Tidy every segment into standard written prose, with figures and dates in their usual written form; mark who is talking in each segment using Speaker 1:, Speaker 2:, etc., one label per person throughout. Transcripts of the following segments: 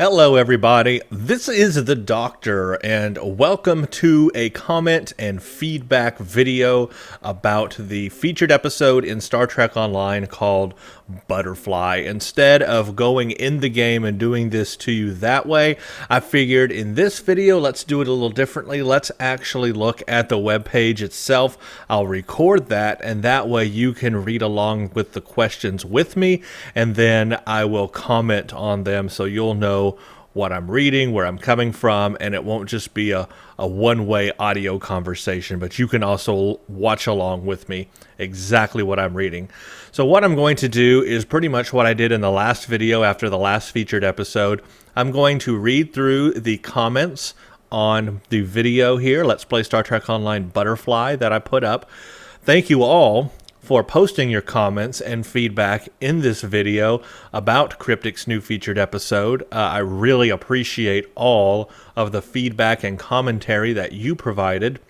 Speaker 1: Hello, everybody. This is the Doctor, and welcome to a comment and feedback video about the featured episode in Star Trek Online called Butterfly. Instead of going in the game and doing this to you that way, I figured in this video, let's do it a little differently. Let's actually look at the webpage itself. I'll record that, and that way you can read along with the questions with me, and then I will comment on them so you'll know what I'm reading, where I'm coming from, and it won't just be a one-way audio conversation, but you can also watch along with me exactly what I'm reading. So what I'm going to do is pretty much what I did in the last video after the last featured episode. I'm going to read through the comments on the video here, Let's Play Star Trek Online Butterfly, that I put up. Thank you all for posting your comments and feedback in this video about Cryptic's new featured episode. I really appreciate all of the feedback and commentary that you provided.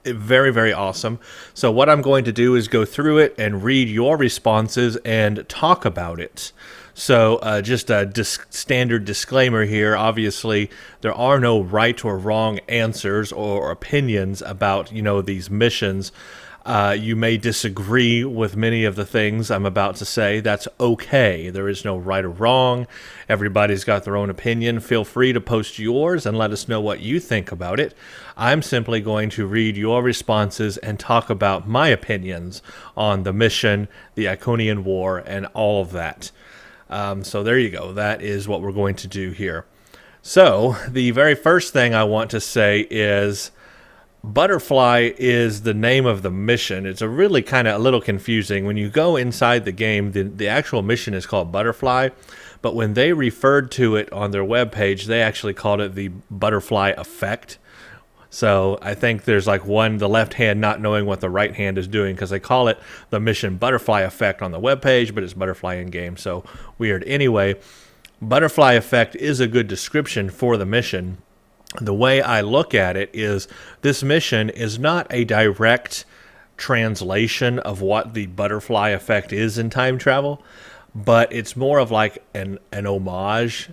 Speaker 1: Very, very awesome. So what I'm going to do is go through it and read your responses and talk about it. So just a standard disclaimer here. Obviously, there are no right or wrong answers or opinions about, these missions. You may disagree with many of the things I'm about to say. That's okay. There is no right or wrong. Everybody's got their own opinion. Feel free to post yours and let us know what you think about it. I'm simply going to read your responses and talk about my opinions on the mission, the Iconian War, and all of that. So there you go. That is what we're going to do here. So the very first thing I want to say is Butterfly is the name of the mission. It's a little confusing. When you go inside the game, the actual mission is called Butterfly, but when they referred to it on their webpage, they actually called it the Butterfly Effect. So I think there's the left hand not knowing what the right hand is doing, because they call it the mission Butterfly Effect on the webpage, but it's Butterfly in game, so weird. Anyway, Butterfly Effect is a good description for the mission. The way I look at it is this mission is not a direct translation of what the butterfly effect is in time travel, but it's more of like an homage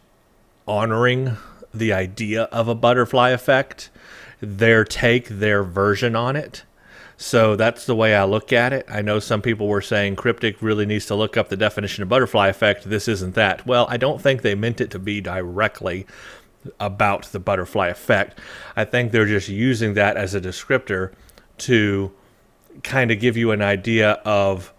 Speaker 1: honoring the idea of a butterfly effect, their version on it. So that's the way I look at it. I know some people were saying Cryptic really needs to look up the definition of butterfly effect. This isn't that. Well, I don't think they meant it to be directly about the butterfly effect. I think they're just using that as a descriptor to kind of give you an idea of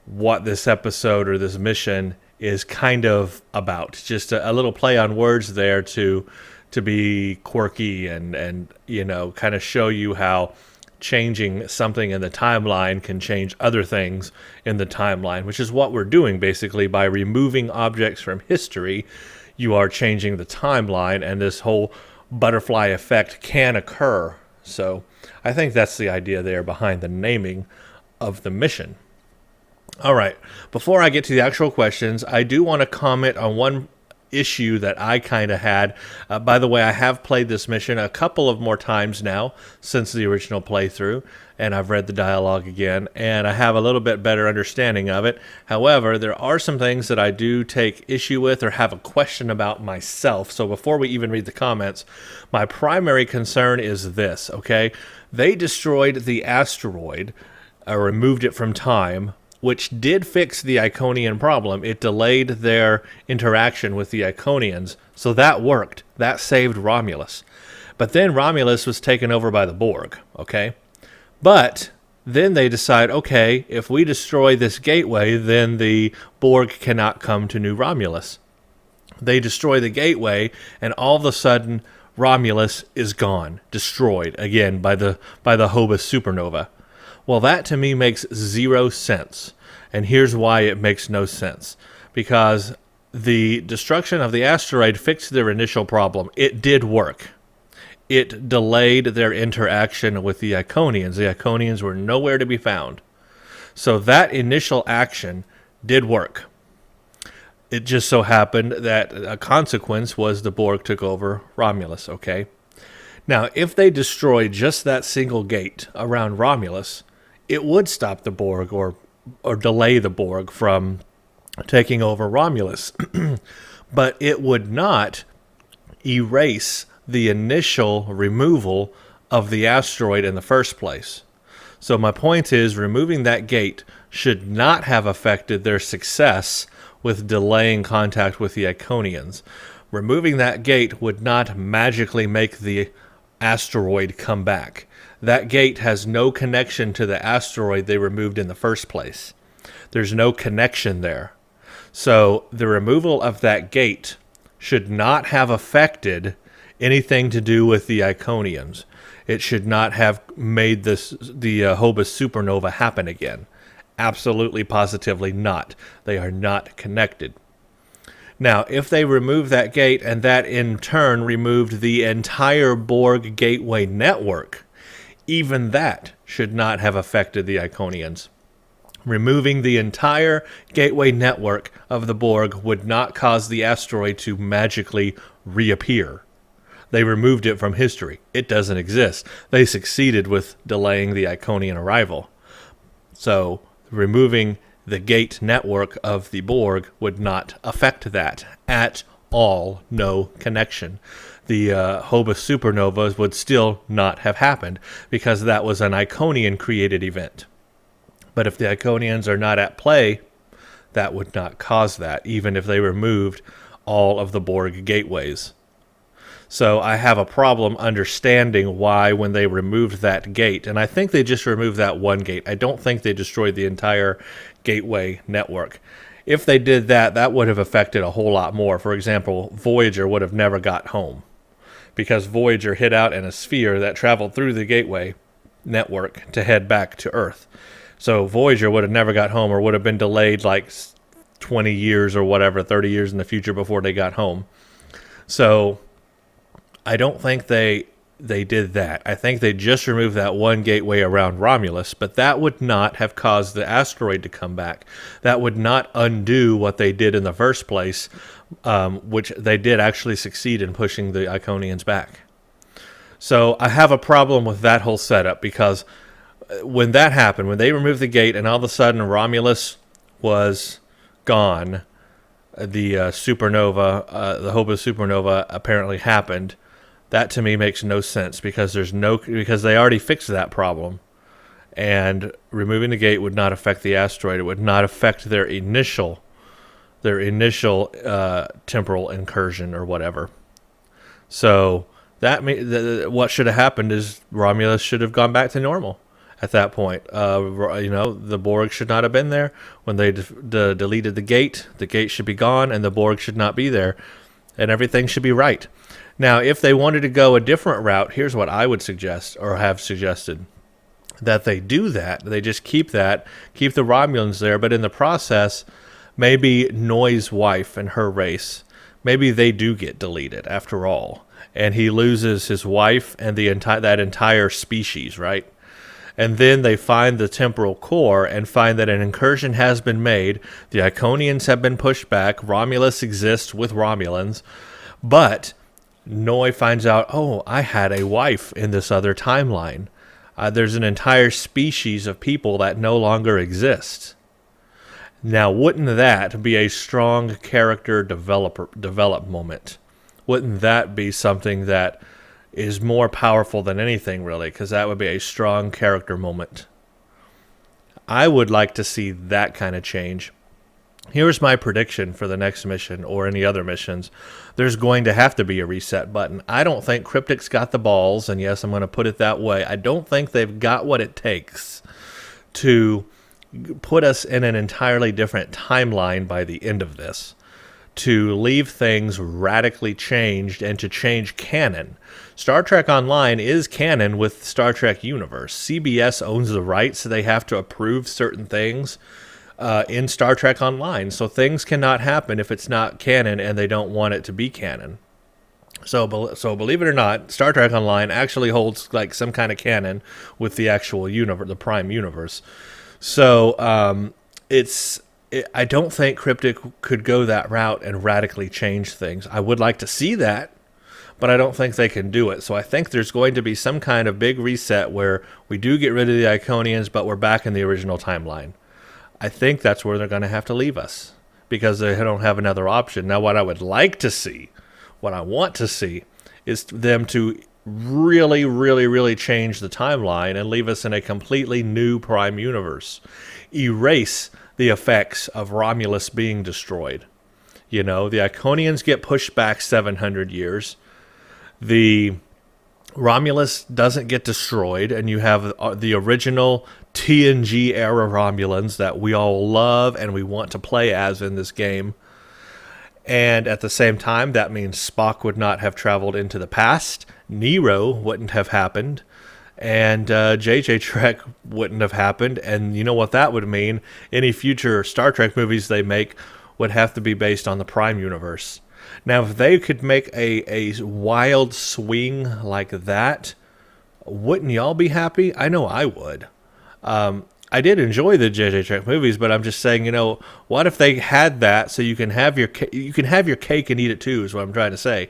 Speaker 1: what this episode or this mission is kind of about. Just a little play on words there to be quirky and kind of show you how changing something in the timeline can change other things in the timeline, which is what we're doing basically by removing objects from history. You are changing the timeline, and this whole butterfly effect can occur. So I think that's the idea there behind the naming of the mission. All right, before I get to the actual questions, I do want to comment on one issue that I kind of had. By the way, I have played this mission a couple of more times now since the original playthrough, and I've read the dialogue again, and I have a little bit better understanding of it. However, there are some things that I do take issue with or have a question about myself. So before we even read the comments, my primary concern is this, okay? They destroyed the asteroid, or removed it from time, which did fix the Iconian problem. It delayed their interaction with the Iconians, so that worked. That saved Romulus. But then Romulus was taken over by the Borg, okay? But then they decide, okay, if we destroy this gateway, then the Borg cannot come to New Romulus. They destroy the gateway, and all of a sudden, Romulus is gone, destroyed, again, by the Hobus supernova. Well, that to me makes zero sense. And here's why it makes no sense. Because the destruction of the asteroid fixed their initial problem. It did work. It delayed their interaction with the Iconians. The Iconians were nowhere to be found. So that initial action did work. It just so happened that a consequence was the Borg took over Romulus, okay? Now, if they destroy just that single gate around Romulus, it would stop the Borg or delay the Borg from taking over Romulus. But it would not erase the initial removal of the asteroid in the first place. So my point is, removing that gate should not have affected their success with delaying contact with the Iconians. Removing that gate would not magically make the asteroid come back. That gate has no connection to the asteroid they removed in the first place. There's no connection there. So the removal of that gate should not have affected anything to do with the Iconians. It should not have made the Hobus supernova happen again. Absolutely, positively not. They are not connected. Now, if they remove that gate and that in turn removed the entire Borg gateway network, even that should not have affected the Iconians. Removing the entire gateway network of the Borg would not cause the asteroid to magically reappear. They removed it from history. It doesn't exist. They succeeded with delaying the Iconian arrival. So, removing the gate network of the Borg would not affect that at all. No connection. The Hobus supernova would still not have happened because that was an Iconian created event. But if the Iconians are not at play, that would not cause that, even if they removed all of the Borg gateways. So I have a problem understanding why when they removed that gate, and I think they just removed that one gate. I don't think they destroyed the entire gateway network. If they did that, that would have affected a whole lot more. For example, Voyager would have never got home because Voyager hit out in a sphere that traveled through the gateway network to head back to Earth. So Voyager would have never got home or would have been delayed like 20 years or whatever, 30 years in the future before they got home. So I don't think they did that. I think they just removed that one gateway around Romulus, but that would not have caused the asteroid to come back. That would not undo what they did in the first place, which they did actually succeed in pushing the Iconians back. So I have a problem with that whole setup because when that happened, when they removed the gate and all of a sudden Romulus was gone, the supernova, the Hobus supernova apparently happened. That to me makes no sense because because they already fixed that problem, and removing the gate would not affect the asteroid. It would not affect their initial temporal incursion or whatever. So what should have happened is Romulus should have gone back to normal at that point. The Borg should not have been there when they deleted the gate. The gate should be gone, and the Borg should not be there, and everything should be right. Now, if they wanted to go a different route, here's what I would suggest, or have suggested, that they do that. They just keep the Romulans there, but in the process, maybe Noi's wife and her race, maybe they do get deleted after all, and he loses his wife and that entire species, right? And then they find the temporal core and find that an incursion has been made. The Iconians have been pushed back. Romulus exists with Romulans, but Noi finds out, oh, I had a wife in this other timeline. There's an entire species of people that no longer exist. Now, wouldn't that be a strong character develop moment? Wouldn't that be something that is more powerful than anything, really? Because that would be a strong character moment. I would like to see that kind of change. Here's my prediction for the next mission or any other missions. There's going to have to be a reset button. I don't think Cryptic's got the balls, and yes, I'm going to put it that way. I don't think they've got what it takes to put us in an entirely different timeline by the end of this, to leave things radically changed and to change canon. Star Trek Online is canon with Star Trek Universe. CBS owns the rights, so they have to approve certain things in Star Trek Online. So things cannot happen if it's not canon and they don't want it to be canon. So believe it or not, Star Trek Online actually holds like some kind of canon with the actual universe, the Prime Universe. So I don't think Cryptic could go that route and radically change things. I would like to see that, but I don't think they can do it. So I think there's going to be some kind of big reset where we do get rid of the Iconians, but we're back in the original timeline. I think that's where they're going to have to leave us, because they don't have another option. Now, what I would like to see, what I want to see, is them to really, really, really change the timeline and leave us in a completely new Prime universe. Erase the effects of Romulus being destroyed. You know, the Iconians get pushed back 700 years. The Romulus doesn't get destroyed, and you have the original TNG era Romulans that we all love and we want to play as in this game. And at the same time, that means Spock would not have traveled into the past, Nero wouldn't have happened, and JJ Trek wouldn't have happened. And you know what that would mean? Any future Star Trek movies they make would have to be based on the Prime universe. Now, if they could make a wild swing like that, wouldn't y'all be happy? I know I would. I did enjoy the JJ Trek movies, but I'm just saying, you know, what if they had that so you can have your cake and eat it too, is what I'm trying to say,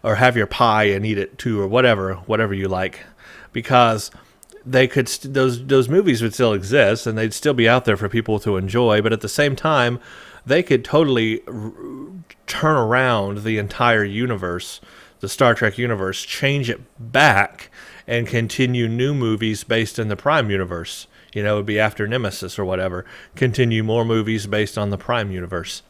Speaker 1: or have your pie and eat it too, or whatever you like, because they could those movies would still exist and they'd still be out there for people to enjoy, but at the same time, they could totally turn around the entire universe, the Star Trek universe, change it back, and continue new movies based in the Prime universe. You know, it would be after Nemesis or whatever. Continue more movies based on the Prime universe.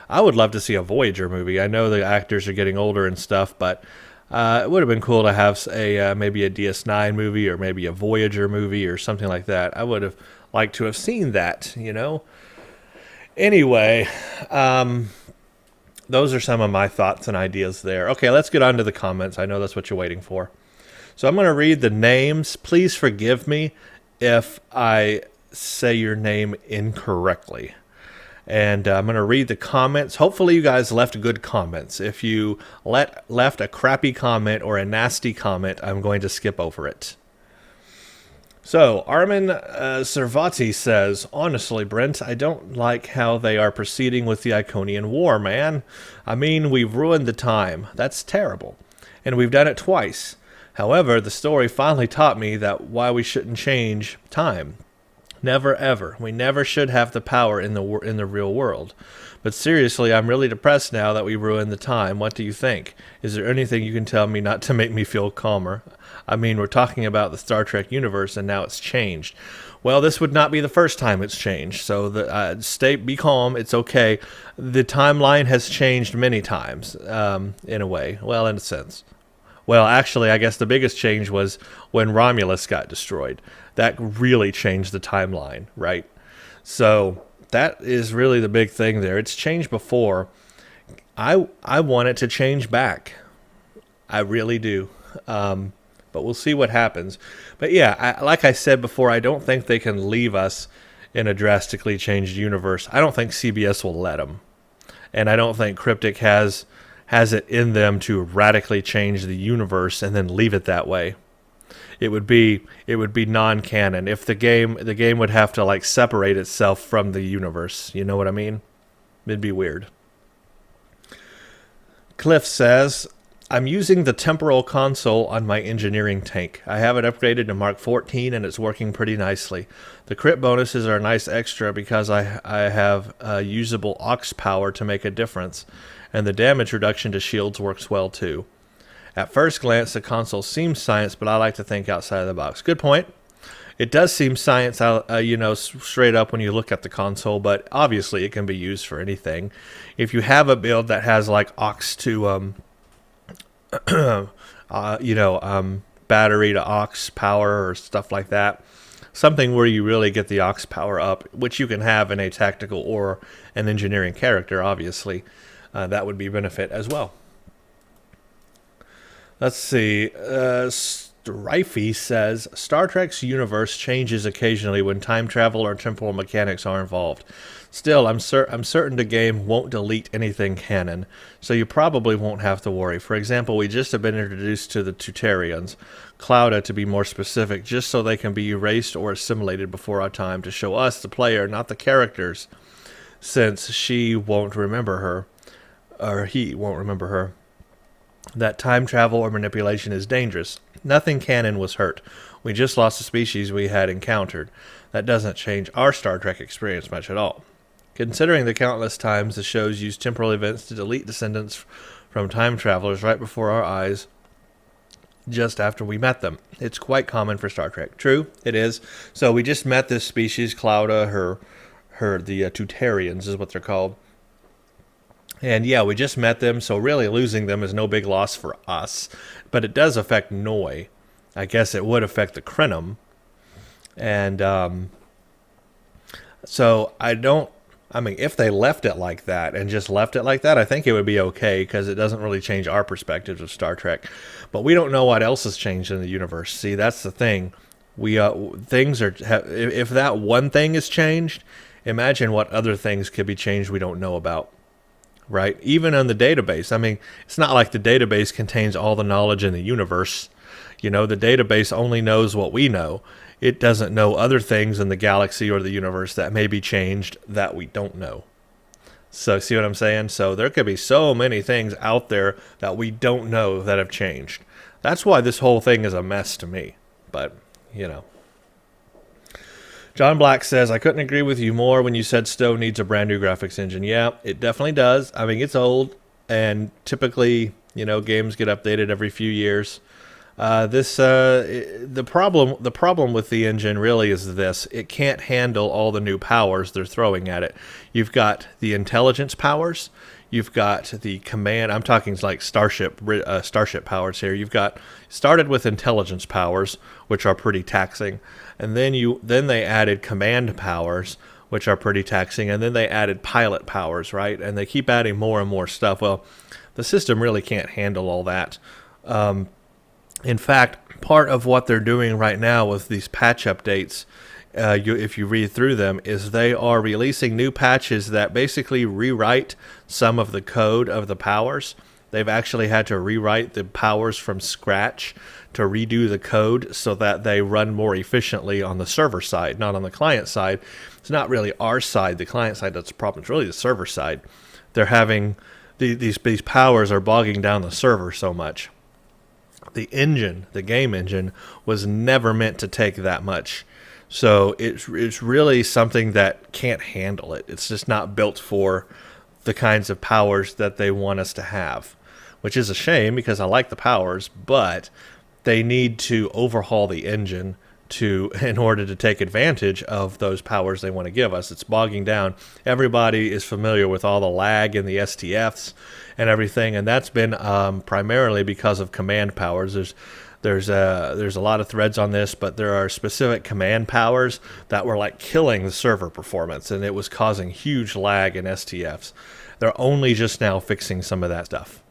Speaker 1: I would love to see a Voyager movie. I know the actors are getting older and stuff, but it would have been cool to have maybe a DS9 movie or maybe a Voyager movie or something like that. I would have liked to have seen that, you know. Anyway, those are some of my thoughts and ideas there. Okay, let's get on to the comments. I know that's what you're waiting for. So I'm going to read the names. Please forgive me if I say your name incorrectly. And I'm going to read the comments. Hopefully you guys left good comments. If you left a crappy comment or a nasty comment, I'm going to skip over it. So, Armin Servati says, honestly, Brent, I don't like how they are proceeding with the Iconian War, man. I mean, we've ruined the time. That's terrible. And we've done it twice. However, the story finally taught me that why we shouldn't change time. Never, ever. We never should have the power in the real world. But seriously, I'm really depressed now that we ruined the time. What do you think? Is there anything you can tell me not to make me feel calmer? I mean, we're talking about the Star Trek universe, and now it's changed. Well, this would not be the first time it's changed. So be calm. It's okay. The timeline has changed many times, in a way. Well, in a sense. Well, actually, I guess the biggest change was when Romulus got destroyed. That really changed the timeline, right? So that is really the big thing there. It's changed before. I want it to change back. I really do. But we'll see what happens. But yeah, like I said before, I don't think they can leave us in a drastically changed universe. I don't think CBS will let them. And I don't think Cryptic has it in them to radically change the universe and then leave it that way. It would be non-canon. If the game would have to like separate itself from the universe. You know what I mean? It'd be weird. Cliff says, I'm using the temporal console on my engineering tank. I have it upgraded to Mark 14 and it's working pretty nicely. The crit bonuses are a nice extra because I have usable aux power to make a difference, and the damage reduction to shields works well too. At first glance, the console seems science, but I like to think outside of the box. Good point. It does seem science, straight up when you look at the console, but obviously it can be used for anything. If you have a build that has like aux to battery to aux power or stuff like that, something where you really get the aux power up, which you can have in a tactical or an engineering character, obviously, that would be a benefit as well. Let's see. Strifey says, Star Trek's universe changes occasionally when time travel or temporal mechanics are involved. Still, I'm certain the game won't delete anything canon, so you probably won't have to worry. For example, we just have been introduced to the Tutarians, Clouda to be more specific, just so they can be erased or assimilated before our time to show us, the player, not the characters, since she won't remember her, or he won't remember her, that time travel or manipulation is dangerous. Nothing canon was hurt. We just lost a species we had encountered. That doesn't change our Star Trek experience much at all. Considering the countless times the shows use temporal events to delete descendants from time travelers right before our eyes, just after we met them. It's quite common for Star Trek. True, it is. So we just met this species, Claudia, the Tutarians is what they're called. And yeah, we just met them, so really losing them is no big loss for us. But it does affect Noi. I guess it would affect the Krenim. And so if they left it like that and just left it like that, I think it would be okay because it doesn't really change our perspectives of Star Trek. But we don't know what else has changed in the universe. See, that's the thing. If that one thing is changed, imagine what other things could be changed we don't know about, right? Even on the database. I mean, it's not like the database contains all the knowledge in the universe. The database only knows what we know. It doesn't know other things in the galaxy or the universe that may be changed that we don't know. So see what I'm saying? So there could be so many things out there that we don't know that have changed. That's why this whole thing is a mess to me. But, John Black says, I couldn't agree with you more when you said Stowe needs a brand new graphics engine. Yeah, it definitely does. I mean, it's old, and typically, games get updated every few years. The problem with the engine really is this: it can't handle all the new powers they're throwing at it. You've got the intelligence powers, you've got the command. I'm talking like starship powers here. You've got started with intelligence powers, which are pretty taxing, and then they added command powers, which are pretty taxing, and then they added pilot powers, right? And they keep adding more and more stuff. Well, the system really can't handle all that. In fact, part of what they're doing right now with these patch updates, if you read through them, is they are releasing new patches that basically rewrite some of the code of the powers. They've actually had to rewrite the powers from scratch to redo the code so that they run more efficiently on the server side, not on the client side. It's not really our side, the client side, that's the problem. It's really the server side. They're having these powers are bogging down the server so much. The game engine, was never meant to take that much. So it's really something that can't handle it. It's just not built for the kinds of powers that they want us to have, which is a shame because I like the powers, but they need to overhaul the engine in order to take advantage of those powers they want to give us. It's bogging down. Everybody is familiar with all the lag in the STFs and everything, and that's been primarily because of command powers. There's a lot of threads on this, but there are specific command powers that were like killing the server performance, and it was causing huge lag in STFs. They're only just now fixing some of that stuff,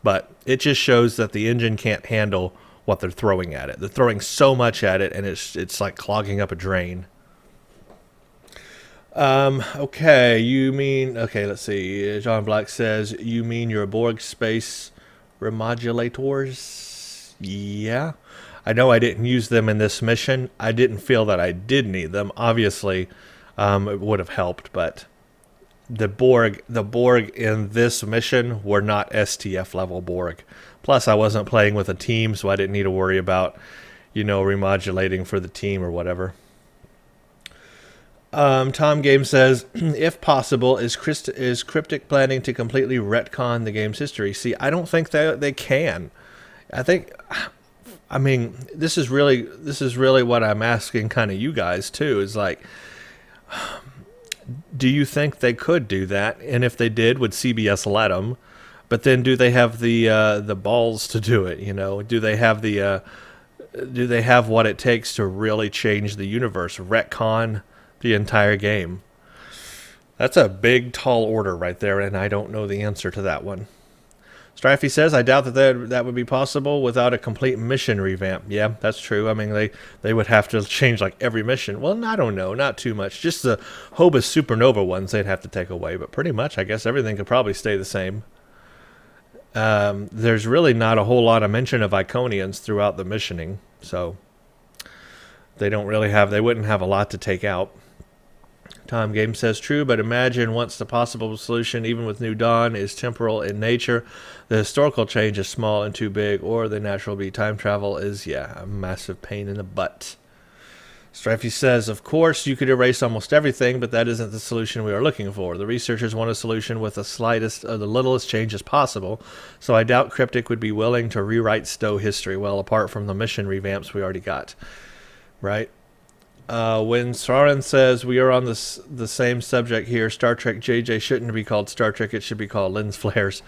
Speaker 1: but it just shows that the engine can't handle what they're throwing at it. They're throwing so much at it, and it's like clogging up a drain. Okay, let's see. John Black says, you mean your Borg space remodulators? Yeah. I know I didn't use them in this mission. I didn't feel that I did need them. Obviously, it would have helped, but the Borg in this mission were not STF level Borg. Plus, I wasn't playing with a team, so I didn't need to worry about, remodulating for the team or whatever. Tom Game says, if possible, is Cryptic planning to completely retcon the game's history? See, I don't think they can. I mean, this is really what I'm asking kind of you guys too, is like, do you think they could do that? And if they did, would CBS let them? But then, do they have the balls to do it? Do they have what it takes to really change the universe, retcon the entire game? That's a big, tall order right there, and I don't know the answer to that one. Strifey says, I doubt that would be possible without a complete mission revamp. Yeah, that's true. I mean, they would have to change like every mission. Well, I don't know, not too much. Just the Hobus Supernova ones they'd have to take away, but pretty much, I guess everything could probably stay the same. There's really not a whole lot of mention of Iconians throughout the missioning, so they wouldn't have a lot to take out. Tom Game says, true, but imagine once the possible solution, even with New Dawn, is temporal in nature, the historical change is small and too big, or the natural time travel is, a massive pain in the butt. Strifey says, of course, you could erase almost everything, but that isn't the solution we are looking for. The researchers want a solution with the slightest or the littlest changes possible, so I doubt Cryptic would be willing to rewrite Stowe history, well, apart from the mission revamps we already got. Right? When Saran says, we are on the same subject here, Star Trek JJ shouldn't be called Star Trek, it should be called Lens Flares.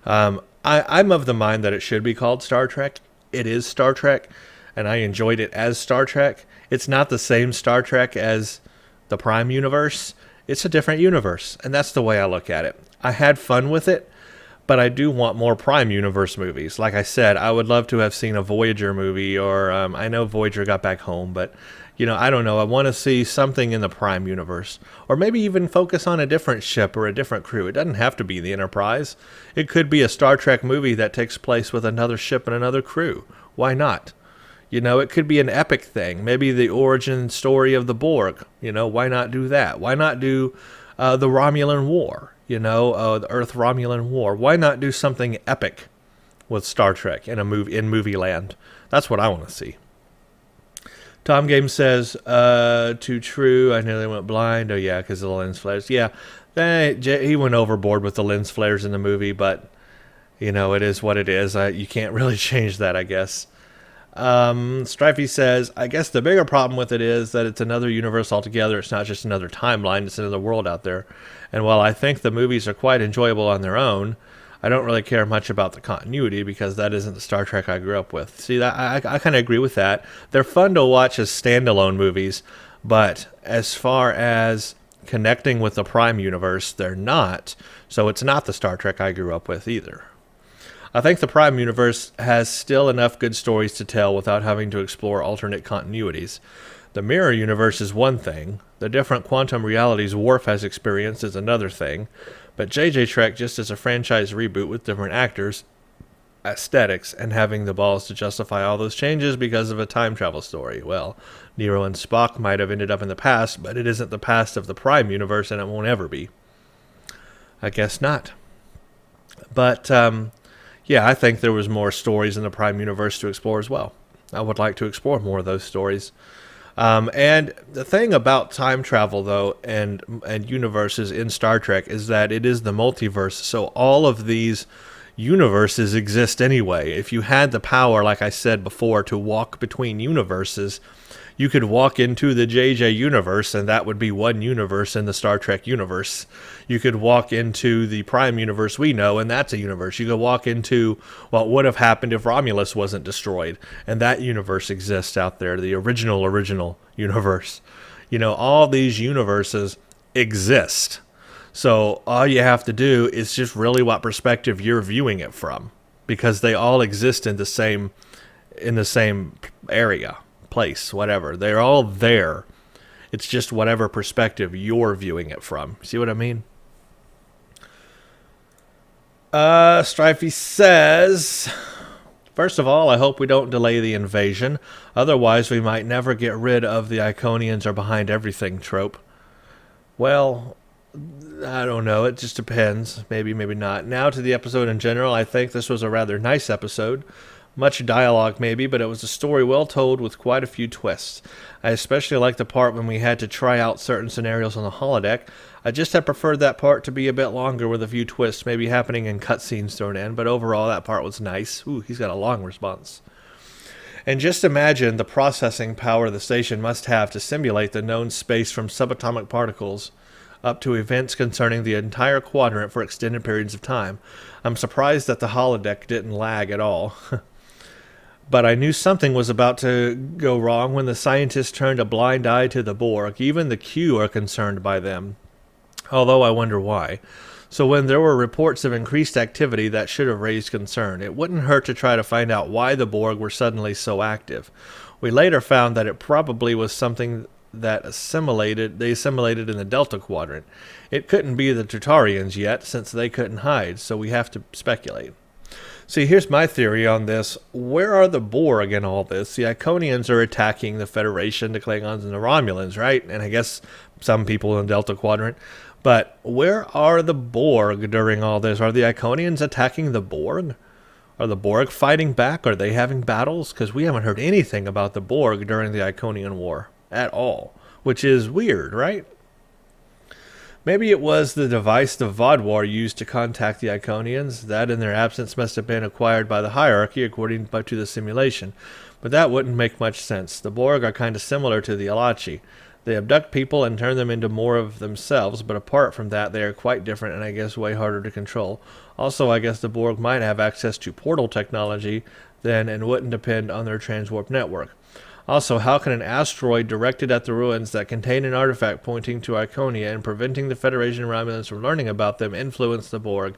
Speaker 1: I'm of the mind that it should be called Star Trek. It is Star Trek, and I enjoyed it as Star Trek. It's not the same Star Trek as the Prime Universe. It's a different universe, and that's the way I look at it. I had fun with it, but I do want more Prime Universe movies. Like I said, I would love to have seen a Voyager movie, or I know Voyager got back home, but I don't know. I want to see something in the Prime Universe, or maybe even focus on a different ship or a different crew. It doesn't have to be the Enterprise. It could be a Star Trek movie that takes place with another ship and another crew. Why not? It could be an epic thing. Maybe the origin story of the Borg. Why not do that? Why not do the Romulan War? The Earth Romulan War. Why not do something epic with Star Trek in movie land? That's what I want to see. Tom Game says, too true. I nearly went blind. Oh yeah, because of the lens flares. Yeah, he went overboard with the lens flares in the movie, but it is what it is. You can't really change that, I guess. Strifey says, I guess the bigger problem with it is that it's another universe altogether. It's not just another timeline. It's another world out there. And while I think the movies are quite enjoyable on their own, I don't really care much about the continuity because that isn't the Star Trek I grew up with. See, that I kind of agree with that. They're fun to watch as standalone movies, but as far as connecting with the Prime Universe, they're not. So it's not the Star Trek I grew up with either. I think the Prime Universe has still enough good stories to tell without having to explore alternate continuities. The Mirror Universe is one thing. The different quantum realities Worf has experienced is another thing. But JJ Trek just as a franchise reboot with different actors, aesthetics, and having the balls to justify all those changes because of a time travel story. Well, Nero and Spock might have ended up in the past, but it isn't the past of the Prime Universe, and it won't ever be. I guess not. But, yeah, I think there was more stories in the Prime Universe to explore as well. I would like to explore more of those stories. And the thing about time travel, though, and universes in Star Trek is that it is the multiverse. So all of these universes exist anyway. If you had the power, like I said before, to walk between universes, you could walk into the JJ universe, and that would be one universe in the Star Trek universe. You could walk into the Prime universe we know, and that's a universe. You could walk into what would have happened if Romulus wasn't destroyed, and that universe exists out there, the original universe. All these universes exist. So all you have to do is just really what perspective you're viewing it from, because they all exist in the same area. Place, whatever. They're all there. It's just whatever perspective you're viewing it from. See what I mean? Strifey says, first of all, I hope we don't delay the invasion. Otherwise, we might never get rid of the Iconians are behind everything trope. Well, I don't know. It just depends. Maybe, maybe not. Now to the episode in general. I think this was a rather nice episode. Much dialogue maybe, but it was a story well told with quite a few twists. I especially liked the part when we had to try out certain scenarios on the holodeck. I just had preferred that part to be a bit longer with a few twists, maybe happening in cutscenes thrown in, but overall that part was nice. Ooh, he's got a long response. And just imagine the processing power the station must have to simulate the known space from subatomic particles up to events concerning the entire quadrant for extended periods of time. I'm surprised that the holodeck didn't lag at all. But I knew something was about to go wrong when the scientists turned a blind eye to the Borg. Even the Q are concerned by them, although I wonder why. So when there were reports of increased activity, that should have raised concern. It wouldn't hurt to try to find out why the Borg were suddenly so active. We later found that it probably was something that they assimilated in the Delta Quadrant. It couldn't be the Tutarians yet, since they couldn't hide, so we have to speculate. See, here's my theory on this. Where are the Borg in all this? The Iconians are attacking the Federation, the Klingons, and the Romulans, right? And I guess some people in the Delta Quadrant. But where are the Borg during all this? Are the Iconians attacking the Borg? Are the Borg fighting back? Are they having battles? Because we haven't heard anything about the Borg during the Iconian War at all, which is weird, right? Maybe it was the device the Vodwar used to contact the Iconians. That, in their absence, must have been acquired by the hierarchy according to the simulation. But that wouldn't make much sense. The Borg are kind of similar to the Alachi. They abduct people and turn them into more of themselves, but apart from that, they are quite different and I guess way harder to control. Also, I guess the Borg might have access to portal technology then and wouldn't depend on their transwarp network. Also, how can an asteroid directed at the ruins that contain an artifact pointing to Iconia and preventing the Federation Romulans from learning about them influence the Borg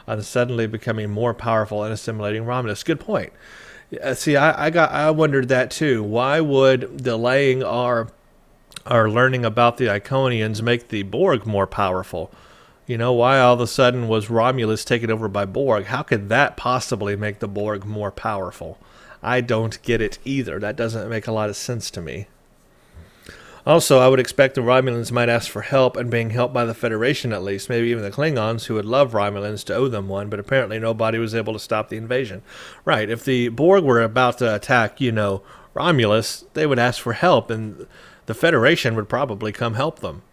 Speaker 1: on suddenly becoming more powerful and assimilating Romulus? Good point. See, I wondered that too. Why would delaying our learning about the Iconians make the Borg more powerful? You know, why all of a sudden was Romulus taken over by Borg? How could that possibly make the Borg more powerful? I don't get it either. That doesn't make a lot of sense to me. Also, I would expect the Romulans might ask for help, and being helped by the Federation at least, maybe even the Klingons, who would love Romulans to owe them one, but apparently nobody was able to stop the invasion. Right, if the Borg were about to attack, Romulus, they would ask for help, and the Federation would probably come help them.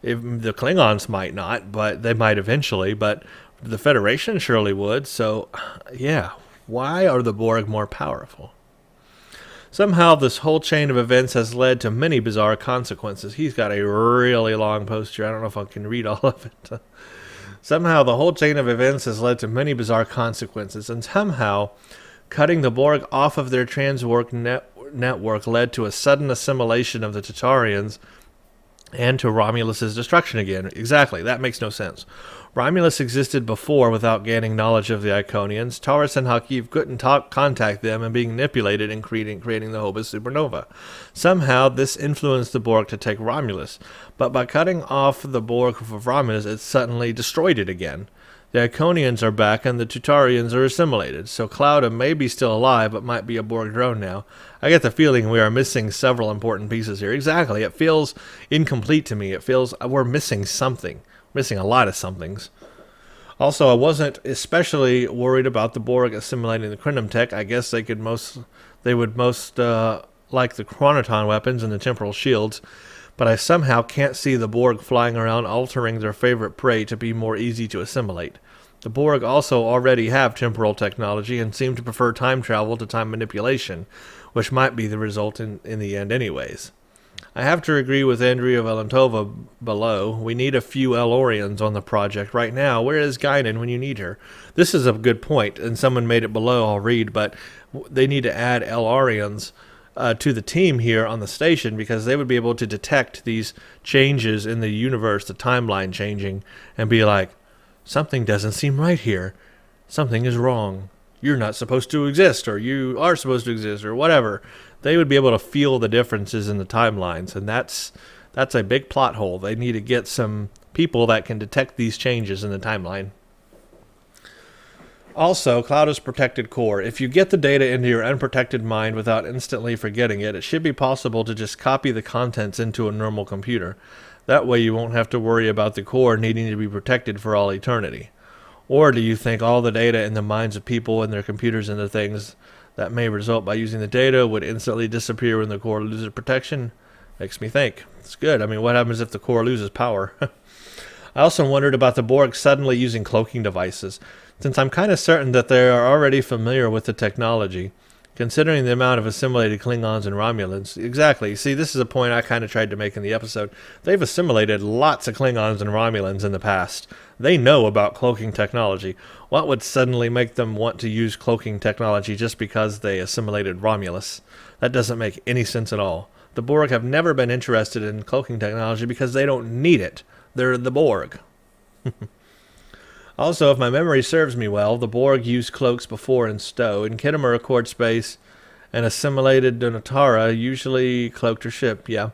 Speaker 1: If the Klingons might not, but they might eventually, but the Federation surely would, so, yeah. Why are the Borg more powerful? Somehow this whole chain of events has led to many bizarre consequences. He's got a really long post here. I don't know if I can read all of it. Somehow the whole chain of events has led to many bizarre consequences, and somehow cutting the Borg off of their transwarp network led to a sudden assimilation of the Tatarians and to Romulus's destruction again. Exactly, that makes no sense. Romulus existed before without gaining knowledge of the Iconians. Taurus and Hakif couldn't contact them and being manipulated in creating the Hobus supernova. Somehow this influenced the Borg to take Romulus, but by cutting off the Borg of Romulus, it suddenly destroyed it again. The Iconians are back and the Tutarians are assimilated, so Claudia may be still alive but might be a Borg drone now. I get the feeling we are missing several important pieces here. Exactly, it feels incomplete to me. It feels we're missing something. Missing a lot of somethings. Also, I wasn't especially worried about the Borg assimilating the Crinum tech. I guess they would most like the Chronoton weapons and the temporal shields, but I somehow can't see the Borg flying around altering their favorite prey to be more easy to assimilate. The Borg also already have temporal technology and seem to prefer time travel to time manipulation, which might be the result in the end anyways. I have to agree with Andrea Valentova below. We need a few Elorians on the project right now. Where is Guinan when you need her? This is a good point, and someone made it below, I'll read, but they need to add Elorians to the team here on the station because they would be able to detect these changes in the universe, the timeline changing, and be like, something doesn't seem right here. Something is wrong. You're not supposed to exist, or you are supposed to exist, or whatever. They would be able to feel the differences in the timelines, and that's a big plot hole. They need to get some people that can detect these changes in the timeline. Also, Claudia's protected core. If you get the data into your unprotected mind without instantly forgetting it, it should be possible to just copy the contents into a normal computer. That way you won't have to worry about the core needing to be protected for all eternity. Or do you think all the data in the minds of people and their computers and the things that may result by using the data would instantly disappear when the core loses protection? Makes me think. It's good. I mean, what happens if the core loses power? I also wondered about the Borg suddenly using cloaking devices, since I'm kind of certain that they are already familiar with the technology, considering the amount of assimilated Klingons and Romulans. Exactly. See, this is a point I kind of tried to make in the episode. They've assimilated lots of Klingons and Romulans in the past. They know about cloaking technology. What would suddenly make them want to use cloaking technology just because they assimilated Romulus? That doesn't make any sense at all. The Borg have never been interested in cloaking technology because they don't need it. They're the Borg. Also, if my memory serves me well, the Borg used cloaks before in Stowe. In Khitomer Accord Space, and assimilated Donatara usually cloaked her ship, yeah.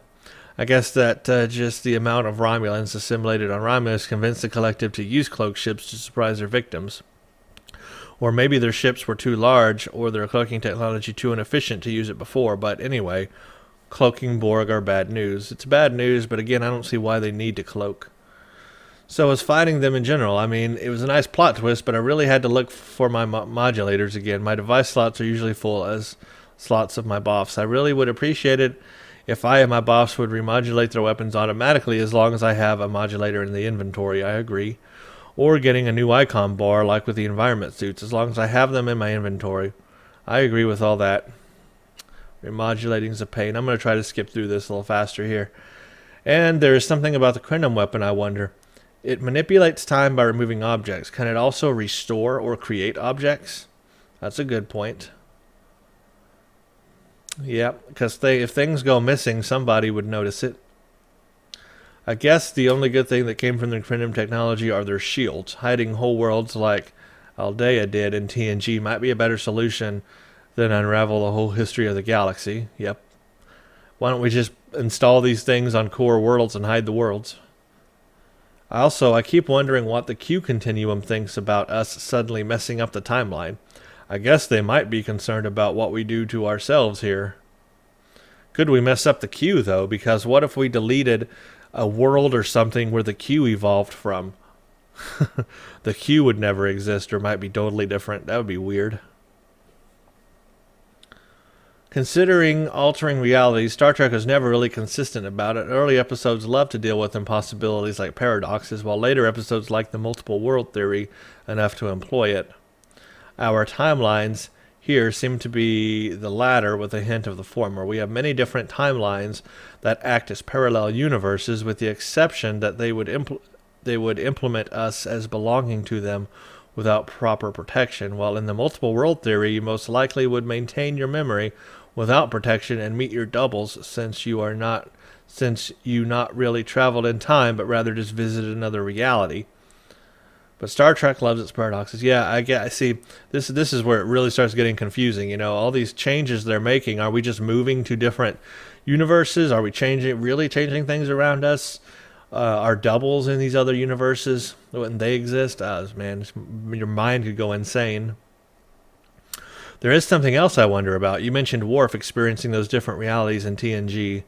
Speaker 1: I guess that just the amount of Romulans assimilated on Romulus convinced the collective to use cloak ships to surprise their victims. Or maybe their ships were too large, or their cloaking technology too inefficient to use it before, but anyway, cloaking Borg are bad news. It's bad news, but again, I don't see why they need to cloak. So as fighting them in general, I mean, it was a nice plot twist, but I really had to look for my modulators again. My device slots are usually full as slots of my buffs. I really would appreciate it If I and my boss would remodulate their weapons automatically as long as I have a modulator in the inventory, I agree. Or getting a new icon bar like with the environment suits, as long as I have them in my inventory. I agree with all that. Remodulating is a pain. I'm going to try to skip through this a little faster here. And there is something about the Iconian weapon I wonder. It manipulates time by removing objects. Can it also restore or create objects? That's a good point. Yeah, because if things go missing, somebody would notice it. I guess the only good thing that came from the Iconian technology are their shields. Hiding whole worlds like Aldea did in TNG might be a better solution than unravel the whole history of the galaxy. Yep. Why don't we just install these things on core worlds and hide the worlds? I keep wondering what the Q Continuum thinks about us suddenly messing up the timeline. I guess they might be concerned about what we do to ourselves here. Could we mess up the Q, though? Because what if we deleted a world or something where the Q evolved from? The Q would never exist or might be totally different. That would be weird. Considering altering reality, Star Trek was never really consistent about it. Early episodes love to deal with impossibilities like paradoxes, while later episodes like the multiple world theory enough to employ it. Our timelines here seem to be the latter with a hint of the former. We have many different timelines that act as parallel universes, with the exception that they would implement us as belonging to them without proper protection, while in the multiple world theory you most likely would maintain your memory without protection and meet your doubles, since you not really traveled in time but rather just visited another reality. But Star Trek loves its paradoxes. Yeah, I see. This is where it really starts getting confusing. You know, all these changes they're making. Are we just moving to different universes? Are we really changing things around us? Are doubles in these other universes when they exist? Man, your mind could go insane. There is something else I wonder about. You mentioned Worf experiencing those different realities in TNG,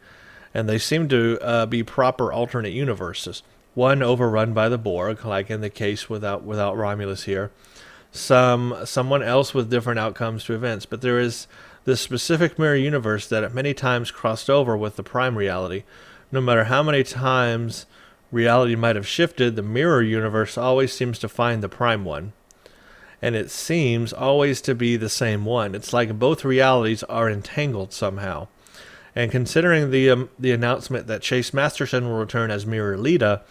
Speaker 1: and they seem to be proper alternate universes. One overrun by the Borg, like in the case without Romulus here. Someone else with different outcomes to events. But there is this specific mirror universe that at many times crossed over with the prime reality. No matter how many times reality might have shifted, the mirror universe always seems to find the prime one. And it seems always to be the same one. It's like both realities are entangled somehow. And considering the announcement that Chase Masterson will return as Mirror Lita,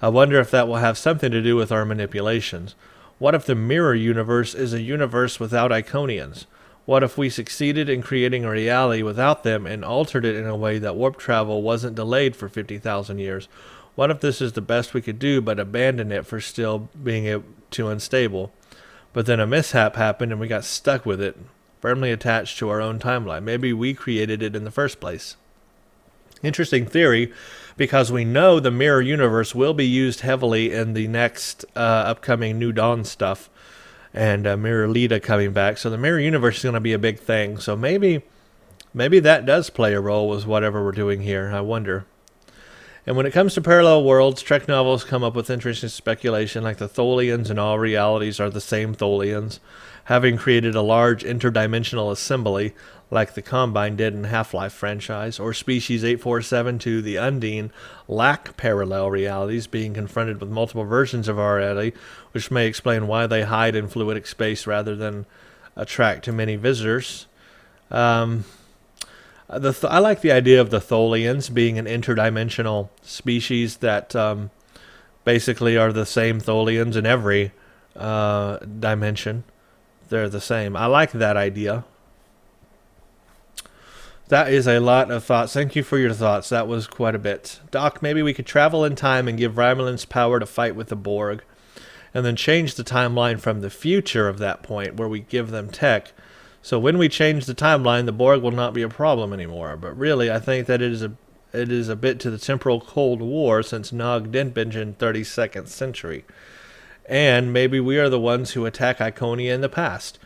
Speaker 1: I wonder if that will have something to do with our manipulations. What if the mirror universe is a universe without Iconians? What if we succeeded in creating a reality without them and altered it in a way that warp travel wasn't delayed for 50,000 years? What if this is the best we could do but abandon it for still being too unstable? But then a mishap happened and we got stuck with it, firmly attached to our own timeline. Maybe we created it in the first place. Interesting theory, because we know the mirror universe will be used heavily in the next upcoming New Dawn stuff, and Mirror Lita coming back. So the mirror universe is going to be a big thing. So maybe that does play a role with whatever we're doing here. I wonder. And when it comes to parallel worlds, Trek novels come up with interesting speculation, like the Tholians in all realities are the same Tholians, having created a large interdimensional assembly, like the Combine did in Half-Life franchise, or Species 847 to the Undine lack parallel realities, being confronted with multiple versions of our reality, which may explain why they hide in fluidic space rather than attract too many visitors. I like the idea of the Tholians being an interdimensional species that basically are the same Tholians in every dimension. They're the same. I like that idea. That is a lot of thoughts. Thank you for your thoughts. That was quite a bit. Doc, maybe we could travel in time and give Romulans power to fight with the Borg, and then change the timeline from the future of that point where we give them tech. So when we change the timeline, the Borg will not be a problem anymore. But really, I think that it is a bit to the temporal Cold War, since Nog didn't binge in 32nd century. And maybe we are the ones who attack Iconia in the past.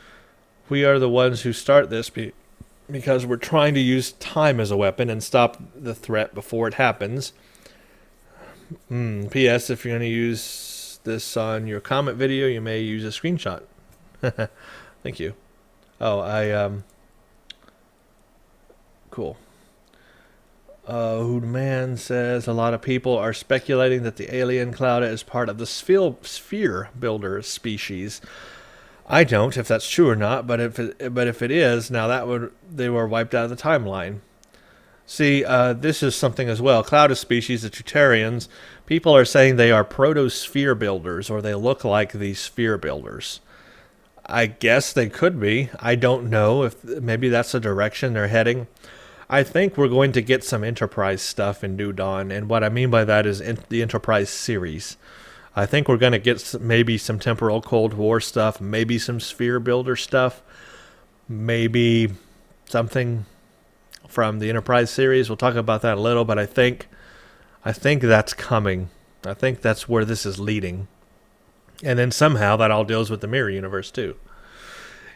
Speaker 1: We are the ones who start this because we're trying to use time as a weapon and stop the threat before it happens. P.S. If you're going to use this on your comment video, you may use a screenshot. Thank you. Oh, cool. Hoodman says a lot of people are speculating that the alien cloud is part of the sphere builder species. I don't, if that's true or not, but if it is, now they were wiped out of the timeline. See, this is something as well. Cloud of species, the Tutarians, people are saying they are proto-sphere builders, or they look like the sphere builders. I guess they could be. I don't know if maybe that's the direction they're heading. I think we're going to get some Enterprise stuff in New Dawn, and what I mean by that is the Enterprise series. I think we're going to get maybe some temporal Cold War stuff, maybe some sphere builder stuff, maybe something from the Enterprise series. We'll talk about that a little, but I think that's coming. I think that's where this is leading. And then somehow that all deals with the mirror universe too.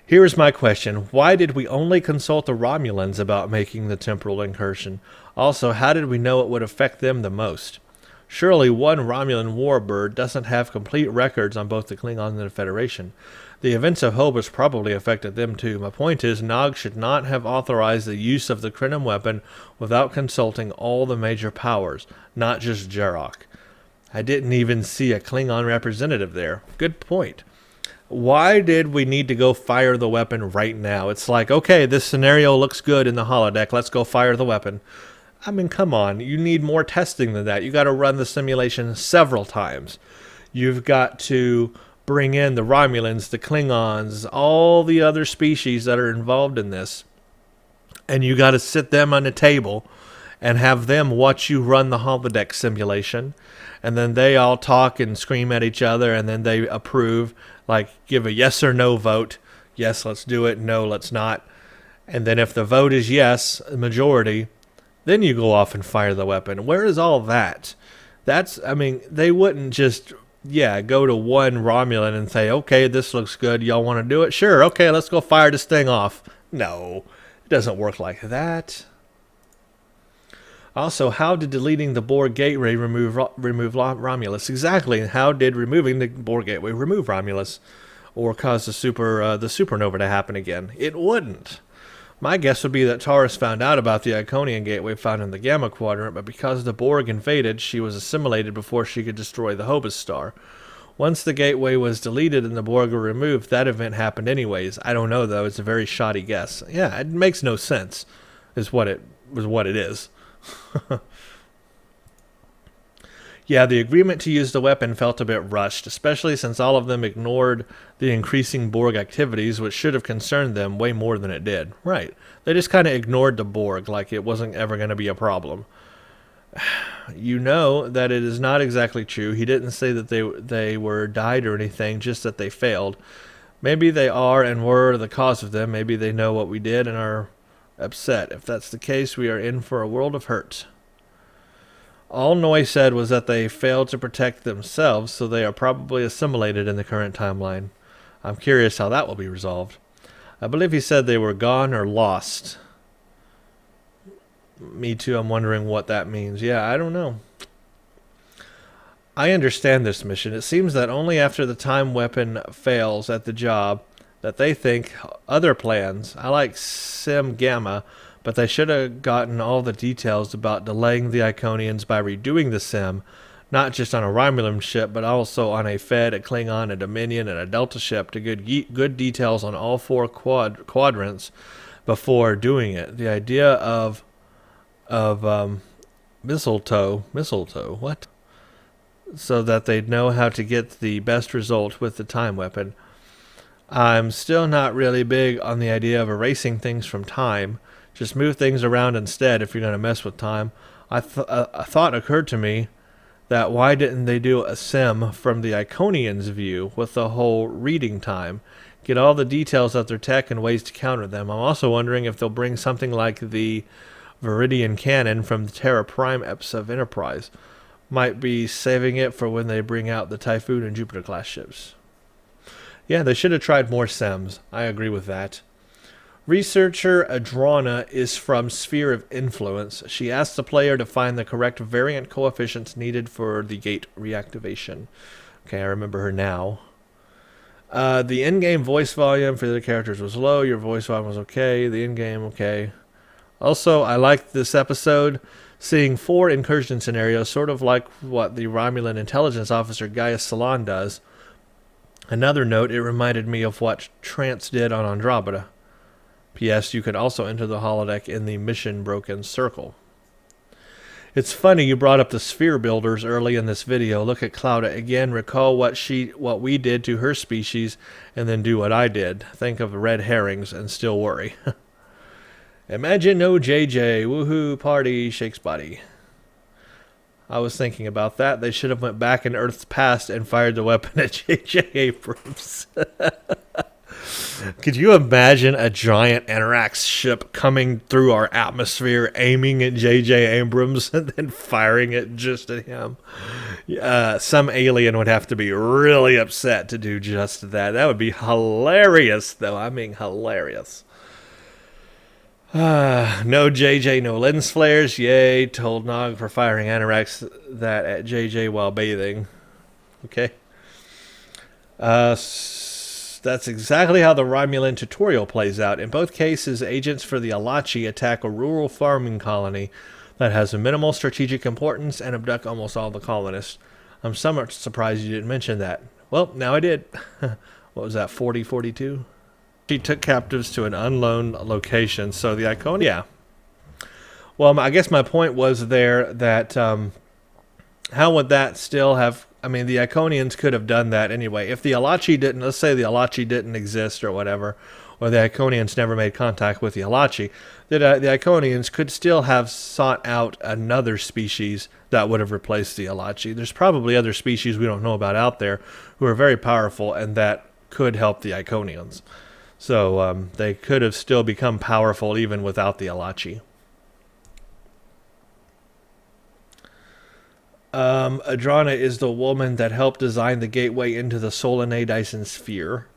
Speaker 1: Here's my question. Why did we only consult the Romulans about making the temporal incursion? Also, how did we know it would affect them the most? Surely one Romulan warbird doesn't have complete records on both the Klingons and the Federation. The events of Hobus probably affected them too. My point is, Nog should not have authorized the use of the Krenim weapon without consulting all the major powers, not just Jarok. I didn't even see a Klingon representative there. Good point. Why did we need to go fire the weapon right now? It's like, okay, this scenario looks good in the holodeck. Let's go fire the weapon. I mean, come on. You need more testing than that. You got to run the simulation several times. You've got to bring in the Romulans, the Klingons, all the other species that are involved in this. And you got to sit them on a table and have them watch you run the holodeck simulation. And then they all talk and scream at each other, and then they approve, like give a yes or no vote. Yes, let's do it. No, let's not. And then if the vote is yes, a majority, then you go off and fire the weapon. Where is all that? They wouldn't just, go to one Romulan and say, okay, this looks good. Y'all want to do it? Sure. Okay, let's go fire this thing off. No, it doesn't work like that. Also, how did deleting the Borg gateway remove Romulus? Exactly. How did removing the Borg gateway remove Romulus, or cause the supernova to happen again? It wouldn't. My guess would be that Taurus found out about the Iconian gateway found in the Gamma Quadrant, but because the Borg invaded, she was assimilated before she could destroy the Hobus star. Once the gateway was deleted and the Borg were removed, that event happened anyways. I don't know, though. It's a very shoddy guess. Yeah, it makes no sense, is what it is. Yeah, the agreement to use the weapon felt a bit rushed, especially since all of them ignored the increasing Borg activities, which should have concerned them way more than it did. Right. They just kind of ignored the Borg like it wasn't ever going to be a problem. You know that it is not exactly true. He didn't say that they were died or anything, just that they failed. Maybe they are and were the cause of them. Maybe they know what we did and are upset. If that's the case, we are in for a world of hurt. All Noy said was that they failed to protect themselves, so they are probably assimilated in the current timeline. I'm curious how that will be resolved. I believe he said they were gone or lost. Me too, I'm wondering what that means. Yeah, I don't know. I understand this mission. It seems that only after the time weapon fails at the job that they think other plans. I like Sim Gamma, but they should have gotten all the details about delaying the Iconians by redoing the sim, not just on a Romulan ship, but also on a Fed, a Klingon, a Dominion, and a Delta ship to get good details on all four quadrants before doing it. The idea of mistletoe, what? So that they'd know how to get the best result with the time weapon. I'm still not really big on the idea of erasing things from time. Just move things around instead if you're going to mess with time. A thought occurred to me that why didn't they do a sim from the Iconians' view with the whole reading time? Get all the details of their tech and ways to counter them. I'm also wondering if they'll bring something like the Viridian Cannon from the Terra Prime eps of Enterprise. Might be saving it for when they bring out the Typhoon and Jupiter-class ships. Yeah, they should have tried more sims. I agree with that. Researcher Adrana is from Sphere of Influence. She asks the player to find the correct variant coefficients needed for the gate reactivation. Okay, I remember her now. The in-game voice volume for the other characters was low. Your voice volume was okay. The in-game, okay. Also, I liked this episode. seeing 4 incursion scenarios, sort of like what the Romulan intelligence officer Gaius Salon does. Another note, it reminded me of what Trance did on Andromeda. P.S. You could also enter the holodeck in the Mission Broken Circle. It's funny you brought up the sphere builders early in this video. Look at Clouda again. Recall what we did to her species, and then do what I did. Think of red herrings and still worry. Imagine no JJ. Woohoo, party, shakes body. I was thinking about that. They should have went back in Earth's past and fired the weapon at JJ Abrams. Could you imagine a giant Anarax ship coming through our atmosphere, aiming at J.J. Abrams, and then firing it just at him? Some alien would have to be really upset to do just that. That would be hilarious, though. I mean, hilarious. No J.J., no lens flares. Yay, told Nog for firing Anarax that at J.J. while bathing. Okay. That's exactly how the Romulan tutorial plays out. In both cases, agents for the Alachi attack a rural farming colony that has a minimal strategic importance and abduct almost all the colonists. I'm somewhat surprised you didn't mention that. Well, now I did. What was that, 4042? She took captives to an unknown location, so the Iconian... Yeah. Well, I guess my point was there that how would that still have... I mean, the Iconians could have done that anyway. If the Alachi didn't, let's say the Alachi didn't exist or whatever, or the Iconians never made contact with the Alachi, the Iconians could still have sought out another species that would have replaced the Alachi. There's probably other species we don't know about out there who are very powerful and that could help the Iconians. So they could have still become powerful even without the Alachi. Adrana is the woman that helped design the gateway into the Solanae Dyson sphere.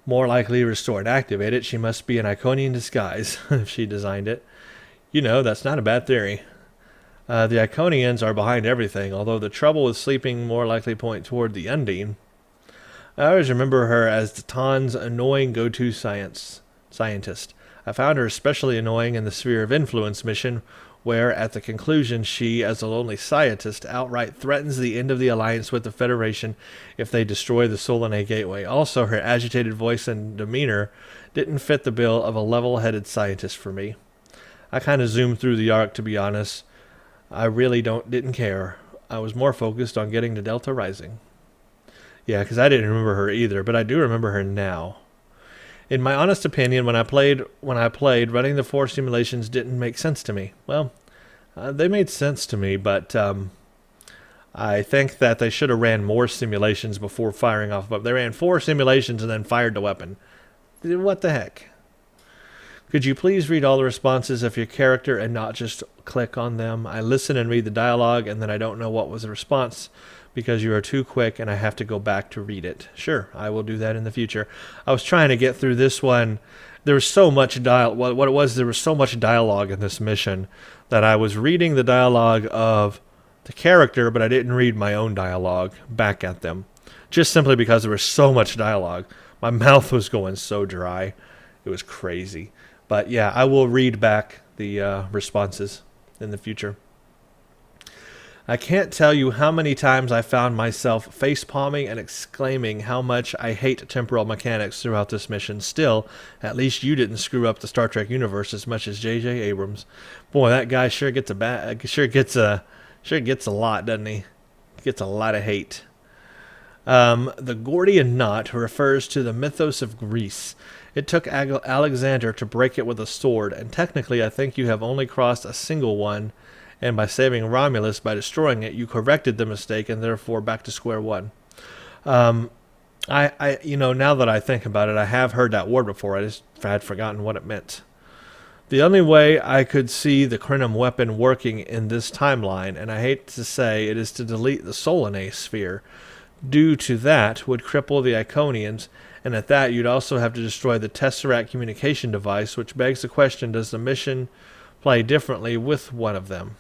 Speaker 1: More likely restore and activate it. She must be an Iconian disguise if she designed it. You know, that's not a bad theory. The Iconians are behind everything, although the trouble with sleeping more likely point toward the Undine. I always remember her as the Tan's annoying go-to scientist. I found her especially annoying in the Sphere of Influence mission, where, at the conclusion, she, as a lonely scientist, outright threatens the end of the alliance with the Federation if they destroy the Solanae Gateway. Also, her agitated voice and demeanor didn't fit the bill of a level-headed scientist for me. I kind of zoomed through the arc, to be honest. I really didn't care. I was more focused on getting to Delta Rising. Yeah, because I didn't remember her either, but I do remember her now. In my honest opinion, when I played, running the 4 simulations didn't make sense to me. Well, they made sense to me, but I think that they should have ran more simulations before firing off. But they ran 4 simulations and then fired the weapon. What the heck? Could you please read all the responses of your character and not just click on them? I listen and read the dialogue, and then I don't know what was the response, because you are too quick and I have to go back to read it. Sure, I will do that in the future. I was trying to get through this one. There was so much there was so much dialogue in this mission that I was reading the dialogue of the character, but I didn't read my own dialogue back at them. Just simply because there was so much dialogue. My mouth was going so dry. It was crazy. But yeah, I will read back the responses in the future. I can't tell you how many times I found myself face-palming and exclaiming how much I hate temporal mechanics throughout this mission. Still, at least you didn't screw up the Star Trek universe as much as J.J. Abrams. Boy, that guy sure gets a lot, doesn't he? Gets a lot of hate. The Gordian knot refers to the mythos of Greece. It took Alexander to break it with a sword, and technically I think you have only crossed a single one. And by saving Romulus by destroying it, you corrected the mistake and therefore back to square one. Now that I think about it, I have heard that word before. I just had forgotten what it meant. The only way I could see the Crinum weapon working in this timeline, and I hate to say it, is to delete the Solanae sphere. Due to that would cripple the Iconians, and at that you'd also have to destroy the Tesseract communication device, which begs the question, does the mission play differently with one of them?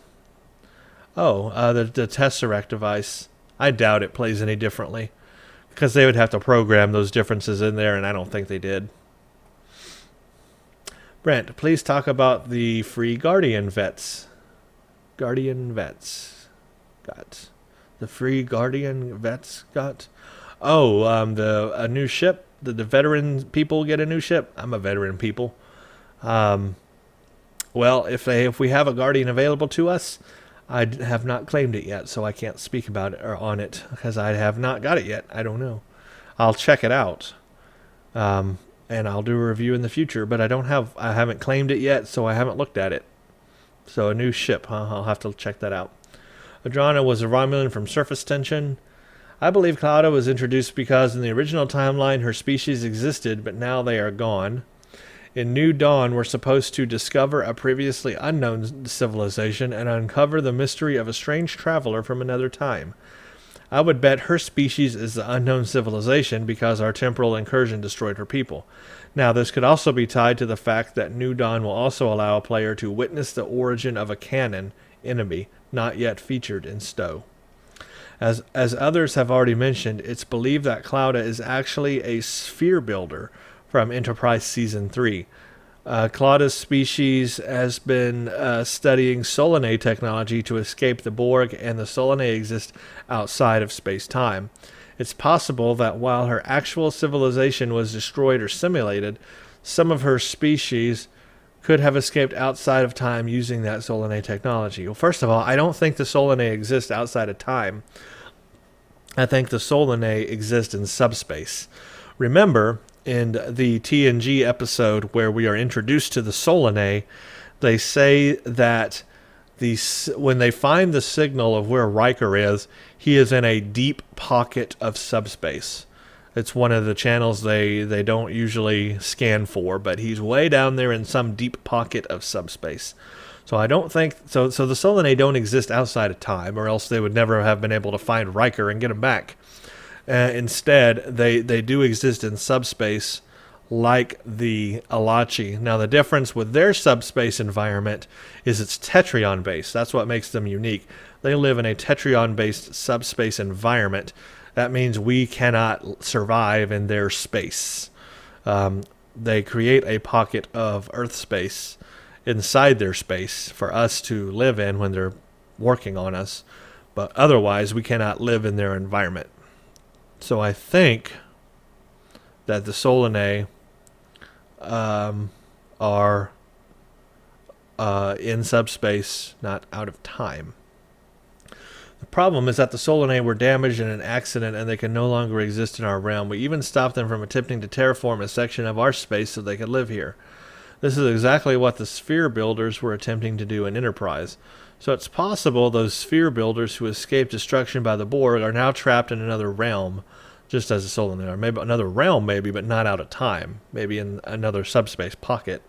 Speaker 1: The Tesseract device. I doubt it plays any differently, because they would have to program those differences in there, and I don't think they did. Brent, please talk about the free Guardian vets. Guardian vets got? The free Guardian vets got? Oh, a new ship. The veteran people get a new ship. I'm a veteran people. Well, if we have a Guardian available to us, I have not claimed it yet, so I can't speak about it or on it because I have not got it yet. I don't know. I'll check it out, and I'll do a review in the future. But I haven't claimed it yet, so I haven't looked at it. So a new ship, huh? I'll have to check that out. Adrana was a Romulan from surface tension. I believe Clara was introduced because in the original timeline her species existed, but now they are gone. In New Dawn, we're supposed to discover a previously unknown civilization and uncover the mystery of a strange traveler from another time. I would bet her species is the unknown civilization because our temporal incursion destroyed her people. Now, this could also be tied to the fact that New Dawn will also allow a player to witness the origin of a canon enemy not yet featured in Stowe. As others have already mentioned, it's believed that Claudia is actually a sphere builder from Enterprise Season 3. Claudia's species has been studying Solanae technology to escape the Borg, and the Solanae exist outside of space-time. It's possible that while her actual civilization was destroyed or simulated, some of her species could have escaped outside of time using that Solanae technology. Well, first of all, I don't think the Solanae exist outside of time. I think the Solanae exist in subspace. Remember, in the TNG episode where we are introduced to the Solanae, they say that when they find the signal of where Riker is, he is in a deep pocket of subspace. It's one of the channels they don't usually scan for, but he's way down there in some deep pocket of subspace. So I don't think so. So the Solanae don't exist outside of time, or else they would never have been able to find Riker and get him back. Instead, they do exist in subspace, like the Alachi. Now, the difference with their subspace environment is it's Tetryon-based. That's what makes them unique. They live in a Tetryon-based subspace environment. That means we cannot survive in their space. They create a pocket of Earth space inside their space for us to live in when they're working on us. But otherwise, we cannot live in their environment. So I think that the Solanae are in subspace, not out of time. The problem is that the Solanae were damaged in an accident and they can no longer exist in our realm. We even stopped them from attempting to terraform a section of our space so they could live here. This is exactly what the sphere builders were attempting to do in Enterprise. So it's possible those sphere builders who escaped destruction by the Borg are now trapped in another realm, just as the Solanae are. Maybe another realm, but not out of time. Maybe in another subspace pocket.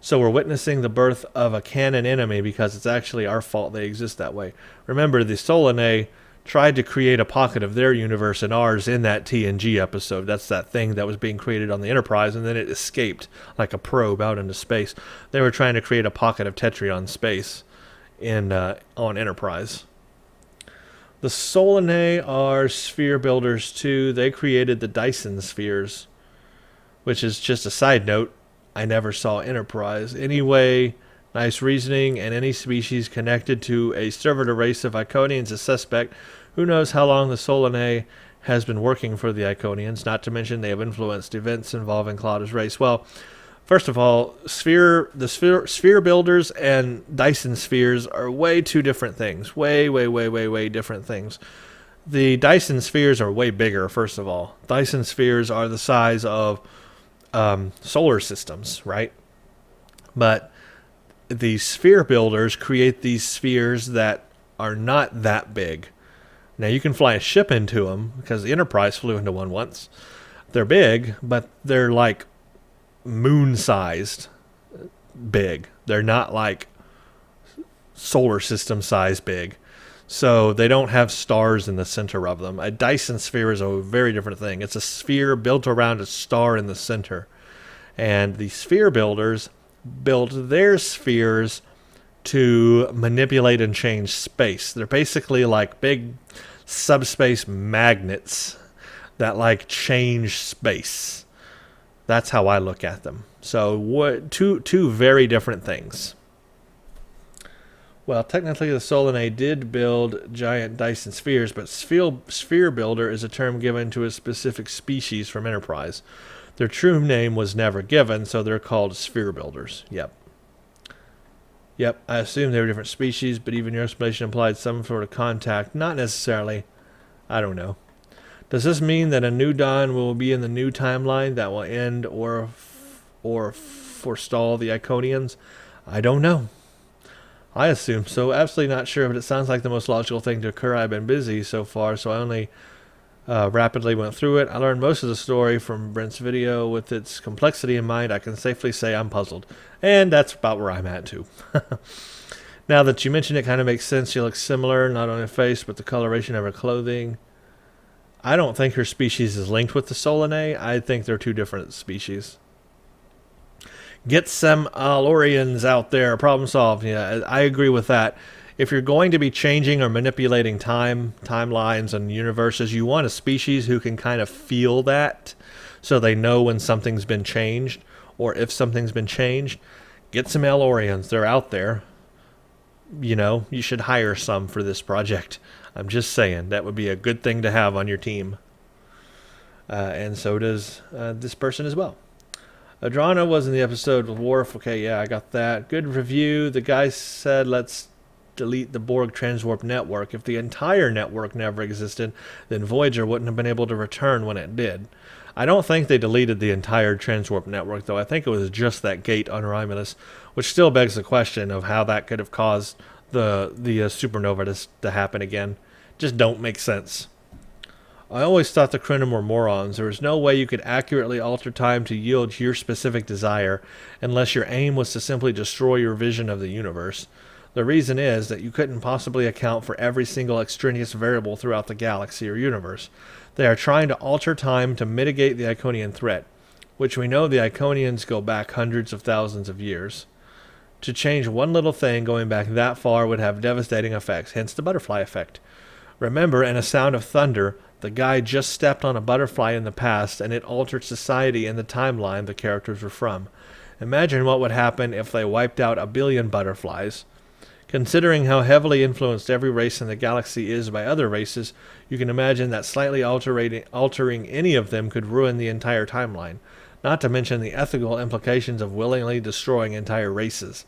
Speaker 1: So we're witnessing the birth of a canon enemy because it's actually our fault they exist that way. Remember, the Solanae tried to create a pocket of their universe and ours in that TNG episode. That's that thing that was being created on the Enterprise, and then it escaped like a probe out into space. They were trying to create a pocket of Tetryon space on Enterprise. The Solanae are sphere builders too. They created the Dyson spheres, which is just a side note. I never saw Enterprise. Anyway, nice reasoning, and any species connected to a servitor race of Iconians is suspect. Who knows how long the Solanae has been working for the Iconians, not to mention they have influenced events involving Claudia's race. Well, first of all, the sphere builders and Dyson spheres are way two different things. Way different things. The Dyson spheres are way bigger, first of all. Dyson spheres are the size of solar systems, right? But the sphere builders create these spheres that are not that big. Now, you can fly a ship into them, because the Enterprise flew into one once. They're big, but they're like moon-sized big. They're not like solar system size big. So they don't have stars in the center of them. A Dyson sphere is a very different thing. It's a sphere built around a star in the center. And the sphere builders built their spheres to manipulate and change space. They're basically like big subspace magnets that like change space. That's how I look at them. So two very different things. Well, technically the Solanae did build giant Dyson spheres, but sphere builder is a term given to a specific species from Enterprise. Their true name was never given, so they're called sphere builders. Yep. Yep, I assume they were different species, but even your explanation implied some sort of contact. Not necessarily. I don't know. Does this mean that a new dawn will be in the new timeline that will end or forestall the Iconians? I don't know. I assume so. Absolutely not sure, but it sounds like the most logical thing to occur. I've been busy so far, so I only rapidly went through it. I learned most of the story from Brent's video. With its complexity in mind, I can safely say I'm puzzled. And that's about where I'm at, too. Now that you mention it, kind of makes sense. She looks similar, not on her face, but the coloration of her clothing. I don't think her species is linked with the Solanae. I think they're two different species. Get some Alorians out there. Problem solved. Yeah, I agree with that. If you're going to be changing or manipulating timelines and universes, you want a species who can kind of feel that, so they know when something's been changed, or if something's been changed. Get some Alorians. They're out there. You know, you should hire some for this project. I'm just saying, that would be a good thing to have on your team. And so does this person as well. Adrana was in the episode with Worf. Okay, yeah, I got that. Good review. The guy said, let's delete the Borg transwarp network. If the entire network never existed, then Voyager wouldn't have been able to return when it did. I don't think they deleted the entire transwarp network, though. I think it was just that gate on Romulus, which still begs the question of how that could have caused the supernova to happen again. Just don't make sense. I always thought the Krenim were morons. There was no way you could accurately alter time to yield your specific desire unless your aim was to simply destroy your vision of the universe. The reason is that you couldn't possibly account for every single extraneous variable throughout the galaxy or universe. They are trying to alter time to mitigate the Iconian threat, which we know the Iconians go back hundreds of thousands of years. To change one little thing going back that far would have devastating effects, hence the butterfly effect. Remember, in A Sound of Thunder, the guy just stepped on a butterfly in the past, and it altered society and the timeline the characters were from. Imagine what would happen if they wiped out 1 billion butterflies. Considering how heavily influenced every race in the galaxy is by other races, you can imagine that slightly altering any of them could ruin the entire timeline, not to mention the ethical implications of willingly destroying entire races.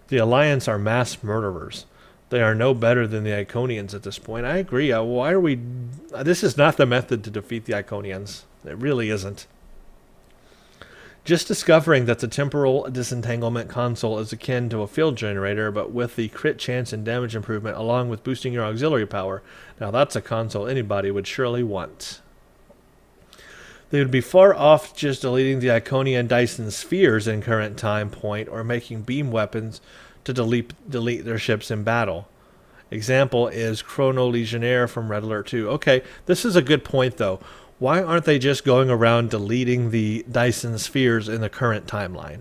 Speaker 1: The Alliance are mass murderers. They are no better than the Iconians at this point. I agree. Why are we... This is not the method to defeat the Iconians. It really isn't. Just discovering that the temporal disentanglement console is akin to a field generator, but with the crit chance and damage improvement along with boosting your auxiliary power. Now that's a console anybody would surely want. They would be far off just deleting the Iconian Dyson spheres in current time point or making beam weapons to delete their ships in battle. Example is Chrono Legionnaire from Red Alert 2. Okay, this is a good point though. Why aren't they just going around deleting the Dyson spheres in the current timeline?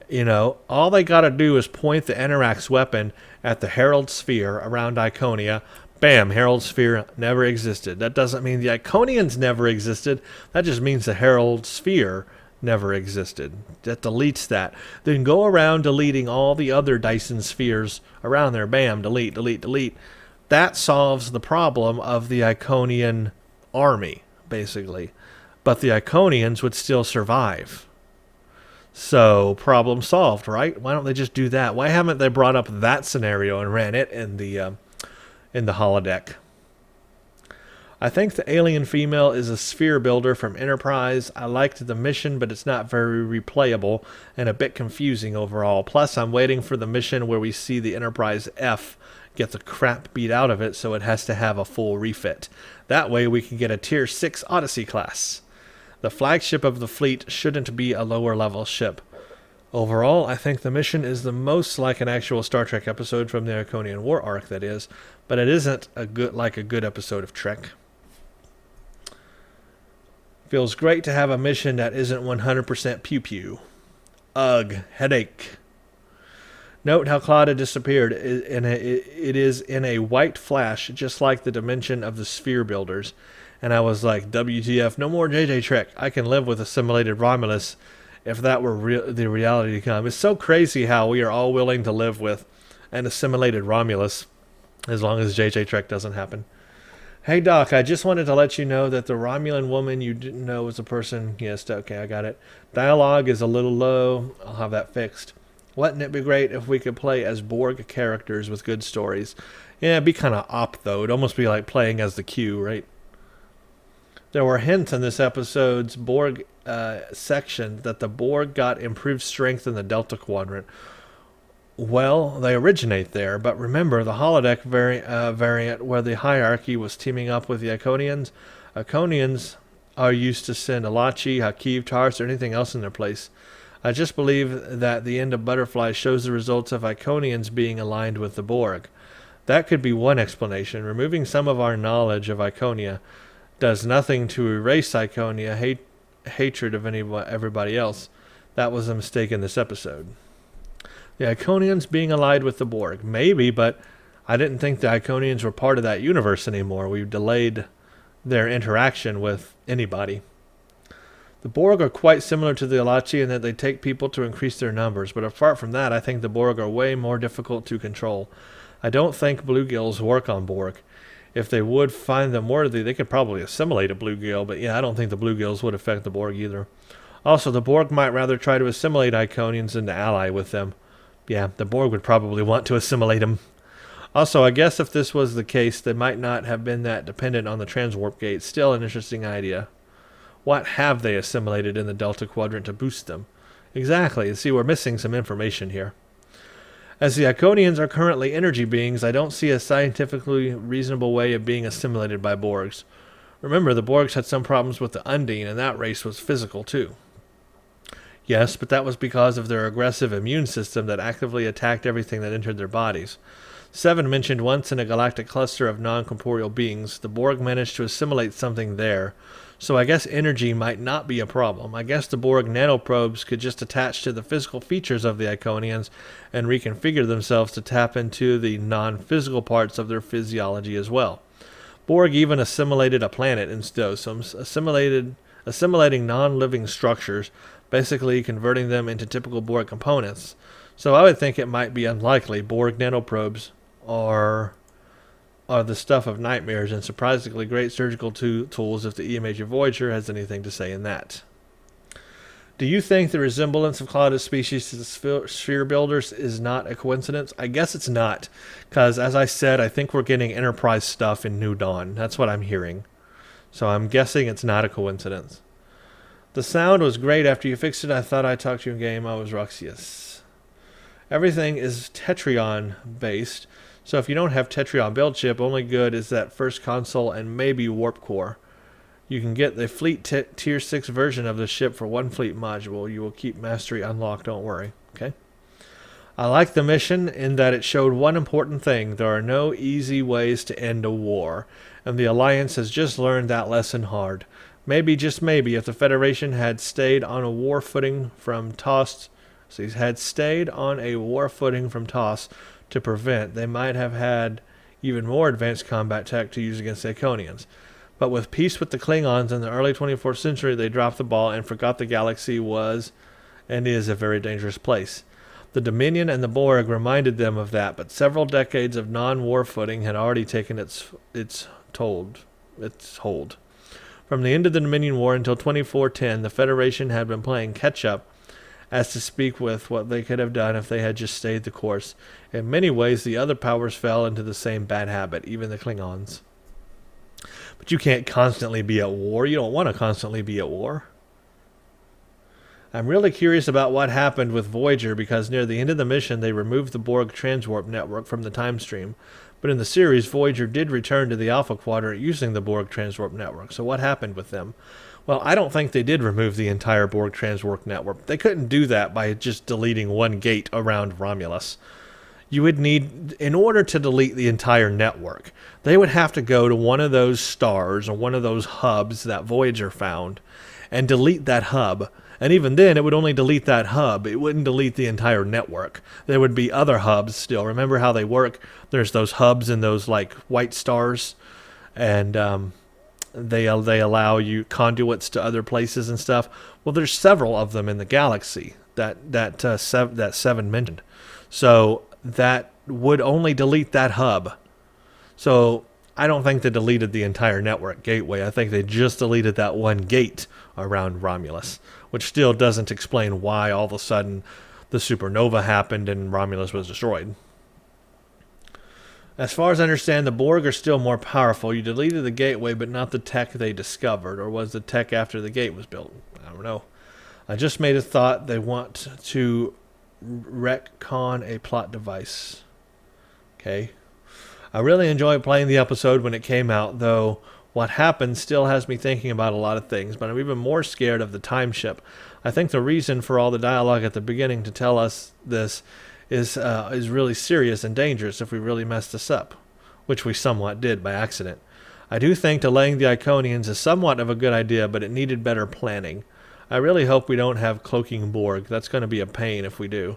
Speaker 1: You know, all they got to do is point the Enerax weapon at the Herald Sphere around Iconia. Bam, Herald Sphere never existed. That doesn't mean the Iconians never existed. That just means the Herald Sphere never existed. That deletes that. Then go around deleting all the other Dyson spheres around there. Bam, delete, delete, delete. That solves the problem of the Iconian army, basically. But the Iconians would still survive. So, problem solved, right? Why don't they just do that? Why haven't they brought up that scenario and ran it in the holodeck? I think the alien female is a sphere builder from Enterprise. I liked the mission, but it's not very replayable and a bit confusing overall. Plus, I'm waiting for the mission where we see the Enterprise F get the crap beat out of it, so it has to have a full refit. That way we can get a Tier 6 Odyssey class. The flagship of the fleet shouldn't be a lower level ship. Overall, I think the mission is the most like an actual Star Trek episode from the Iconian War arc, that is, but it isn't a good episode of Trek. Feels great to have a mission that isn't 100% pew-pew. Ugh, headache. Note how Claudia disappeared. It is in a white flash, just like the dimension of the sphere builders. And I was like, WTF, no more JJ Trek. I can live with assimilated Romulus if that were the reality to come. It's so crazy how we are all willing to live with and assimilated Romulus, as long as JJ Trek doesn't happen. Hey Doc, I just wanted to let you know that the Romulan woman you didn't know was a person. Yes, okay, I got it. Dialogue is a little low. I'll have that fixed. Wouldn't it be great if we could play as Borg characters with good stories? Yeah, it'd be kind of op though. It'd almost be like playing as the Q, right? There were hints in this episode's Borg section that the Borg got improved strength in the Delta Quadrant. Well, they originate there, but remember the holodeck variant where the hierarchy was teaming up with the Iconians? Iconians are used to send Alachi, Hakiv, Tars, or anything else in their place. I just believe that the end of Butterfly shows the results of Iconians being aligned with the Borg. That could be one explanation. Removing some of our knowledge of Iconia does nothing to erase Iconia hatred of everybody else. That was a mistake in this episode. The Iconians being allied with the Borg. Maybe, but I didn't think the Iconians were part of that universe anymore. We've delayed their interaction with anybody. The Borg are quite similar to the Alachi in that they take people to increase their numbers, but apart from that, I think the Borg are way more difficult to control. I don't think bluegills work on Borg. If they would find them worthy, they could probably assimilate a bluegill, but yeah, I don't think the bluegills would affect the Borg either. Also, the Borg might rather try to assimilate Iconians than to ally with them. Yeah, the Borg would probably want to assimilate them. Also, I guess if this was the case, they might not have been that dependent on the transwarp gate. Still an interesting idea. What have they assimilated in the Delta Quadrant to boost them? Exactly. See, we're missing some information here. As the Iconians are currently energy beings, I don't see a scientifically reasonable way of being assimilated by Borgs. Remember, the Borgs had some problems with the Undine, and that race was physical too. Yes, but that was because of their aggressive immune system that actively attacked everything that entered their bodies. Seven mentioned once in a galactic cluster of non-corporeal beings, the Borg managed to assimilate something there, so I guess energy might not be a problem. I guess the Borg nanoprobes could just attach to the physical features of the Iconians and reconfigure themselves to tap into the non-physical parts of their physiology as well. Borg even assimilated a planet in Stosum, assimilating non-living structures, basically converting them into typical Borg components. So I would think it might be unlikely Borg nanoprobes are the stuff of nightmares and surprisingly great surgical tools if the EMH Voyager has anything to say in that. Do you think the resemblance of clouded species to the sphere builders is not a coincidence? I guess it's not, because as I said, I think we're getting Enterprise stuff in New Dawn. That's what I'm hearing. So I'm guessing it's not a coincidence. The sound was great after you fixed it. I thought I talked to you in game. I was Roxius. Everything is Tetrion based, so if you don't have Tetrion build chip, only good is that first console and maybe warp core. You can get the fleet tier 6 version of the ship for one fleet module. You will keep mastery unlocked, don't worry. Okay. I like the mission in that it showed one important thing. There are no easy ways to end a war, and the Alliance has just learned that lesson hard. Maybe, just maybe, if the Federation had stayed on a war footing from TOS, to prevent, they might have had even more advanced combat tech to use against the Iconians. But with peace with the Klingons in the early 24th century, they dropped the ball and forgot the galaxy was and is a very dangerous place. The Dominion and the Borg reminded them of that, but several decades of non-war footing had already taken its hold. From the end of the Dominion War until 2410, the Federation had been playing catch-up, as to speak, with what they could have done if they had just stayed the course. In many ways, the other powers fell into the same bad habit, even the Klingons. But you can't constantly be at war. You don't want to constantly be at war. I'm really curious about what happened with Voyager, because near the end of the mission, they removed the Borg transwarp network from the time stream. But in the series, Voyager did return to the Alpha Quadrant using the Borg transwarp network. So what happened with them? Well, I don't think they did remove the entire Borg transwarp network. They couldn't do that by just deleting one gate around Romulus. You would need, in order to delete the entire network, they would have to go to one of those stars or one of those hubs that Voyager found and delete that hub. And even then, it would only delete that hub. It wouldn't delete the entire network. There would be other hubs still. Remember how they work? There's those hubs and those like white stars, and they allow you conduits to other places and stuff. Well, there's several of them in the galaxy that Seven mentioned. So that would only delete that hub. So I don't think they deleted the entire network gateway. I think they just deleted that one gate around Romulus, which still doesn't explain why all of a sudden the supernova happened and Romulus was destroyed. As far as I understand, the Borg are still more powerful. You deleted the gateway, but not the tech they discovered. Or was the tech after the gate was built? I don't know. I just made a thought they want to retcon a plot device. Okay. I really enjoyed playing the episode when it came out, though what happened still has me thinking about a lot of things, but I'm even more scared of the time ship. I think the reason for all the dialogue at the beginning to tell us this is really serious and dangerous if we really mess this up, which we somewhat did by accident. I do think delaying the Iconians is somewhat of a good idea, but it needed better planning. I really hope we don't have cloaking Borg. That's going to be a pain if we do.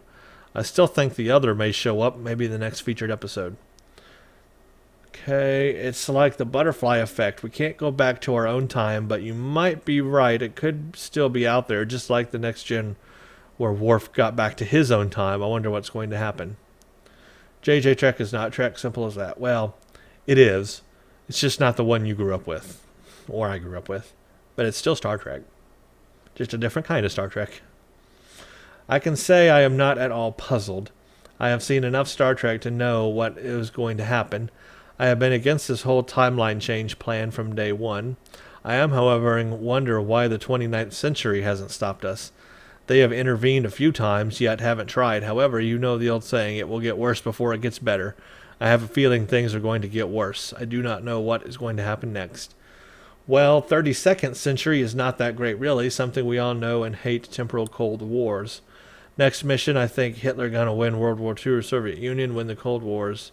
Speaker 1: I still think the other may show up, maybe the next featured episode. Okay, it's like the butterfly effect. We can't go back to our own time, but you might be right. It could still be out there, just like the next gen where Worf got back to his own time. I wonder what's going to happen. JJ Trek is not Trek, simple as that. Well, it is. It's just not the one you grew up with, or I grew up with. But it's still Star Trek. Just a different kind of Star Trek. I can say I am not at all puzzled. I have seen enough Star Trek to know what is going to happen. I have been against this whole timeline change plan from day one. I am, however, in wonder why the 29th century hasn't stopped us. They have intervened a few times, yet haven't tried. However, you know the old saying, it will get worse before it gets better. I have a feeling things are going to get worse. I do not know what is going to happen next. Well, 32nd century is not that great, really. Something we all know and hate, temporal Cold Wars. Next mission, I think Hitler gonna win World War II or Soviet Union win the Cold Wars.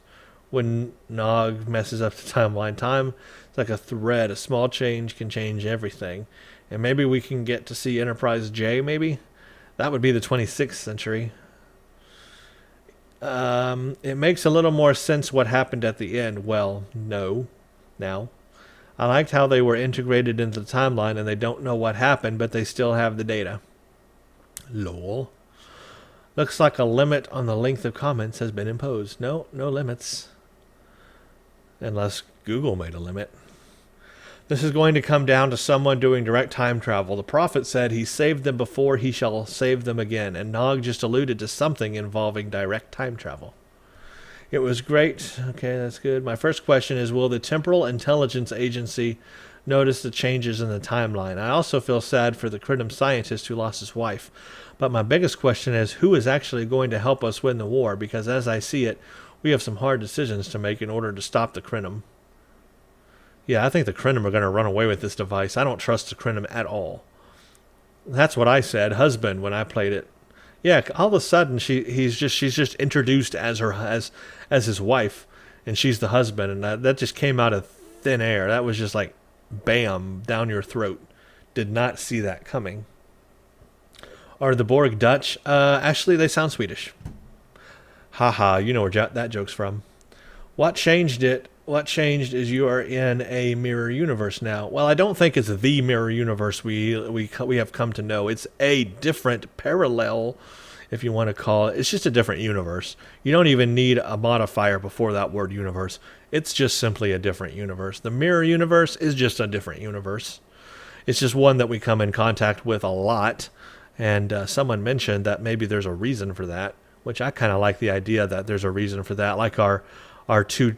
Speaker 1: When Nog messes up the timeline, time it's like a thread. A small change can change everything. And maybe we can get to see Enterprise J, maybe? That would be the 26th century. It makes a little more sense what happened at the end. Well, no. Now. I liked how they were integrated into the timeline and they don't know what happened, but they still have the data. Lol. Looks like a limit on the length of comments has been imposed. No limits. Unless Google made a limit. This is going to come down to someone doing direct time travel. The prophet said he saved them before, he shall save them again. And Nog just alluded to something involving direct time travel. It was great. Okay, that's good. My first question is, will the Temporal Intelligence Agency notice the changes in the timeline? I also feel sad for the Critum scientist who lost his wife. But my biggest question is, who is actually going to help us win the war? Because as I see it, we have some hard decisions to make in order to stop the Critum. Yeah, I think the Critum are going to run away with this device. I don't trust the Critum at all. That's what I said, husband, when I played it. Yeah, all of a sudden she's just introduced as his wife, and she's the husband, and that just came out of thin air. That was just like, bam, down your throat. Did not see that coming. Are the Borg Dutch? Actually, they sound Swedish. Haha, you know where that joke's from. What changed it? What changed is you are in a mirror universe now. Well, I don't think it's the mirror universe we have come to know. It's a different parallel, if you want to call it. It's just a different universe. You don't even need a modifier before that word universe. It's just simply a different universe. The mirror universe is just a different universe. It's just one that we come in contact with a lot. And someone mentioned that maybe there's a reason for that, which I kind of like the idea that there's a reason for that. Like our two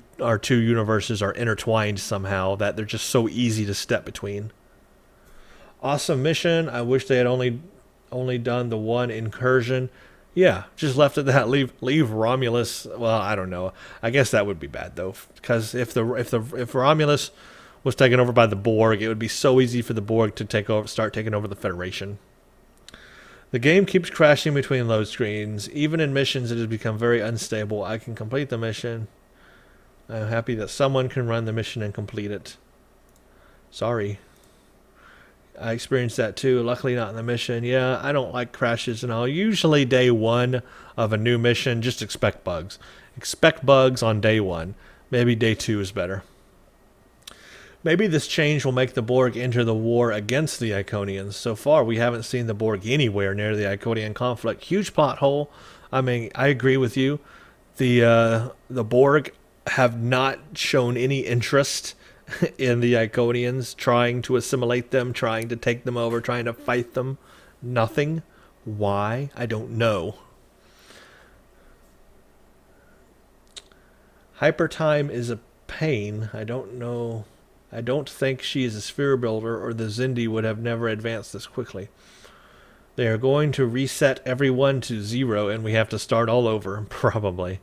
Speaker 1: universes are intertwined somehow, that they're just so easy to step between. Awesome mission. I wish they had only done the one incursion. Yeah, just left it that. Leave Romulus. Well, I don't know. I guess that would be bad though, because if Romulus was taken over by the Borg, it would be so easy for the Borg to start taking over the Federation. The game keeps crashing between load screens. Even in missions, it has become very unstable. I can complete the mission. I'm happy that someone can run the mission and complete it. Sorry. I experienced that too. Luckily not in the mission. Yeah, I don't like crashes and all. Usually day one of a new mission, just expect bugs. Expect bugs on day one. Maybe day two is better. Maybe this change will make the Borg enter the war against the Iconians. So far, we haven't seen the Borg anywhere near the Iconian conflict. Huge plot hole. I mean, I agree with you. The Borg have not shown any interest in the Iconians, trying to assimilate them, trying to take them over, trying to fight them. Nothing. Why? I don't know. Hypertime is a pain. I don't know. I don't think she is a sphere builder, or the Xindi would have never advanced this quickly. They are going to reset everyone to 0, and we have to start all over, probably.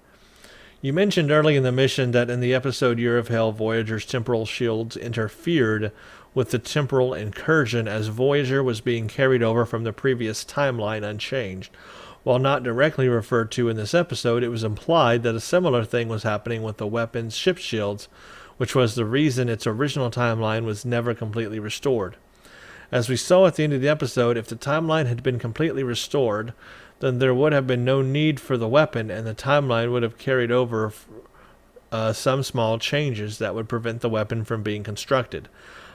Speaker 1: You mentioned early in the mission that in the episode Year of Hell, Voyager's temporal shields interfered with the temporal incursion as Voyager was being carried over from the previous timeline unchanged. While not directly referred to in this episode, it was implied that a similar thing was happening with the weapon's ship shields, which was the reason its original timeline was never completely restored. As we saw at the end of the episode, if the timeline had been completely restored, then there would have been no need for the weapon, and the timeline would have carried over some small changes that would prevent the weapon from being constructed.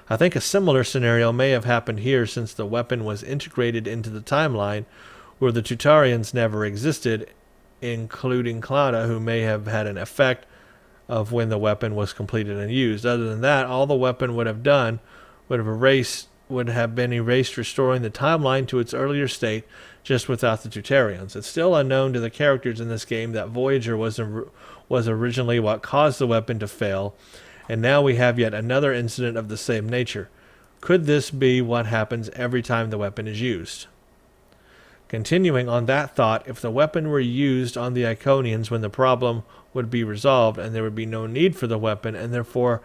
Speaker 1: I think a similar scenario may have happened here, since the weapon was integrated into the timeline where the Tutarians never existed, including Clara, who may have had an effect of when the weapon was completed and used. Other than that, all the weapon would have done would have been erased, restoring the timeline to its earlier state, just without the Tutarians. It's still unknown to the characters in this game that Voyager was originally what caused the weapon to fail, and now we have yet another incident of the same nature. Could this be what happens every time the weapon is used? Continuing on that thought, if the weapon were used on the Iconians, when the problem would be resolved and there would be no need for the weapon, and therefore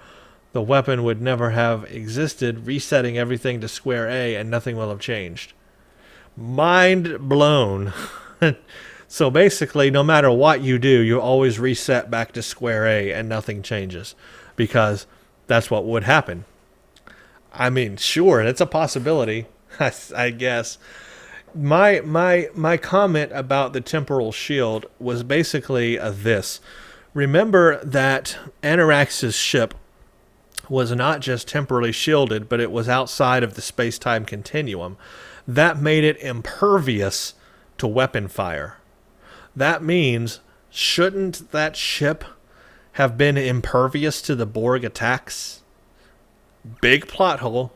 Speaker 1: the weapon would never have existed, resetting everything to square A and nothing will have changed. Mind blown. So basically, no matter what you do, you always reset back to square A and nothing changes, because that's what would happen. I mean, sure, it's a possibility, I guess. My comment about the temporal shield was basically this. Remember that Anarax's ship was not just temporally shielded, but it was outside of the space-time continuum. That made it impervious to weapon fire. That means, shouldn't that ship have been impervious to the Borg attacks? Big plot hole.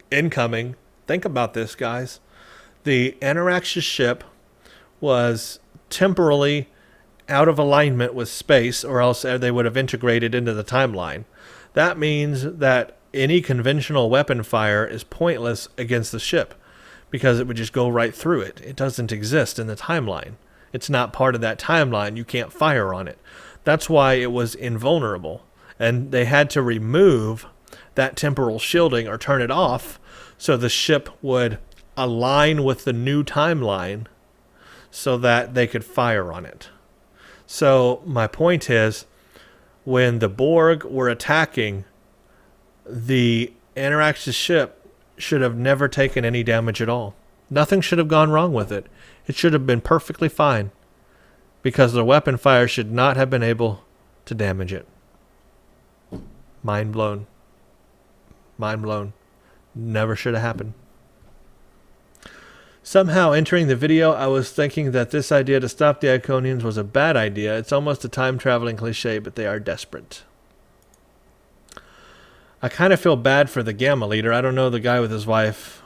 Speaker 1: Incoming. Think about this, guys. The Anarax's ship was temporally out of alignment with space, or else they would have integrated into the timeline. That means that any conventional weapon fire is pointless against the ship, because it would just go right through it. It doesn't exist in the timeline. It's not part of that timeline. You can't fire on it. That's why it was invulnerable. And they had to remove that temporal shielding or turn it off so the ship would align with the new timeline so that they could fire on it. So my point is, when the Borg were attacking, the Anarax's ship should have never taken any damage at all. Nothing should have gone wrong with it. It should have been perfectly fine, because the weapon fire should not have been able to damage it. Mind blown. Mind blown. Never should have happened. Somehow, entering the video, I was thinking that this idea to stop the Iconians was a bad idea. It's almost a time-traveling cliche, but they are desperate. I kind of feel bad for the Gamma leader. I don't know, the guy with his wife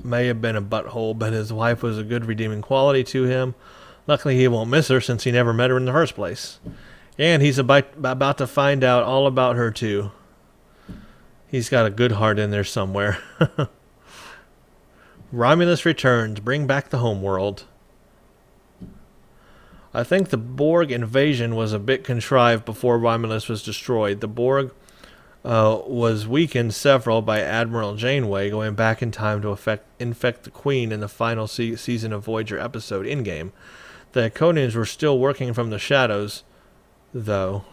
Speaker 1: may have been a butthole, but his wife was a good redeeming quality to him. Luckily, he won't miss her since he never met her in the first place. And he's about to find out all about her, too. He's got a good heart in there somewhere. Romulus returns. Bring back the homeworld. I think the Borg invasion was a bit contrived before Romulus was destroyed. The Borg was weakened several by Admiral Janeway going back in time to infect the Queen in the final season of Voyager episode Endgame. The Iconians were still working from the shadows, though.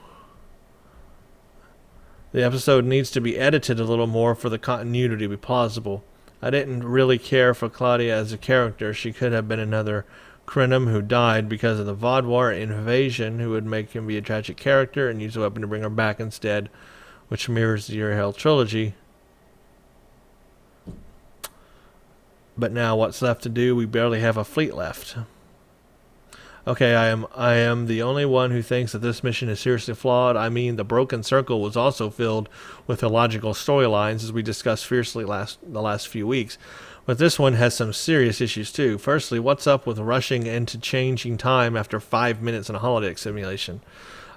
Speaker 1: The episode needs to be edited a little more for the continuity to be plausible. I didn't really care for Claudia as a character. She could have been another Krenim who died because of the Vaadwaur invasion, who would make him be a tragic character and use a weapon to bring her back instead, which mirrors the Year of Hell trilogy. But now what's left to do? We barely have a fleet left. Okay, I am the only one who thinks that this mission is seriously flawed. I mean, the Broken Circle was also filled with illogical storylines, as we discussed fiercely the last few weeks. But this one has some serious issues too. Firstly, what's up with rushing into changing time after 5 minutes in a holodeck simulation?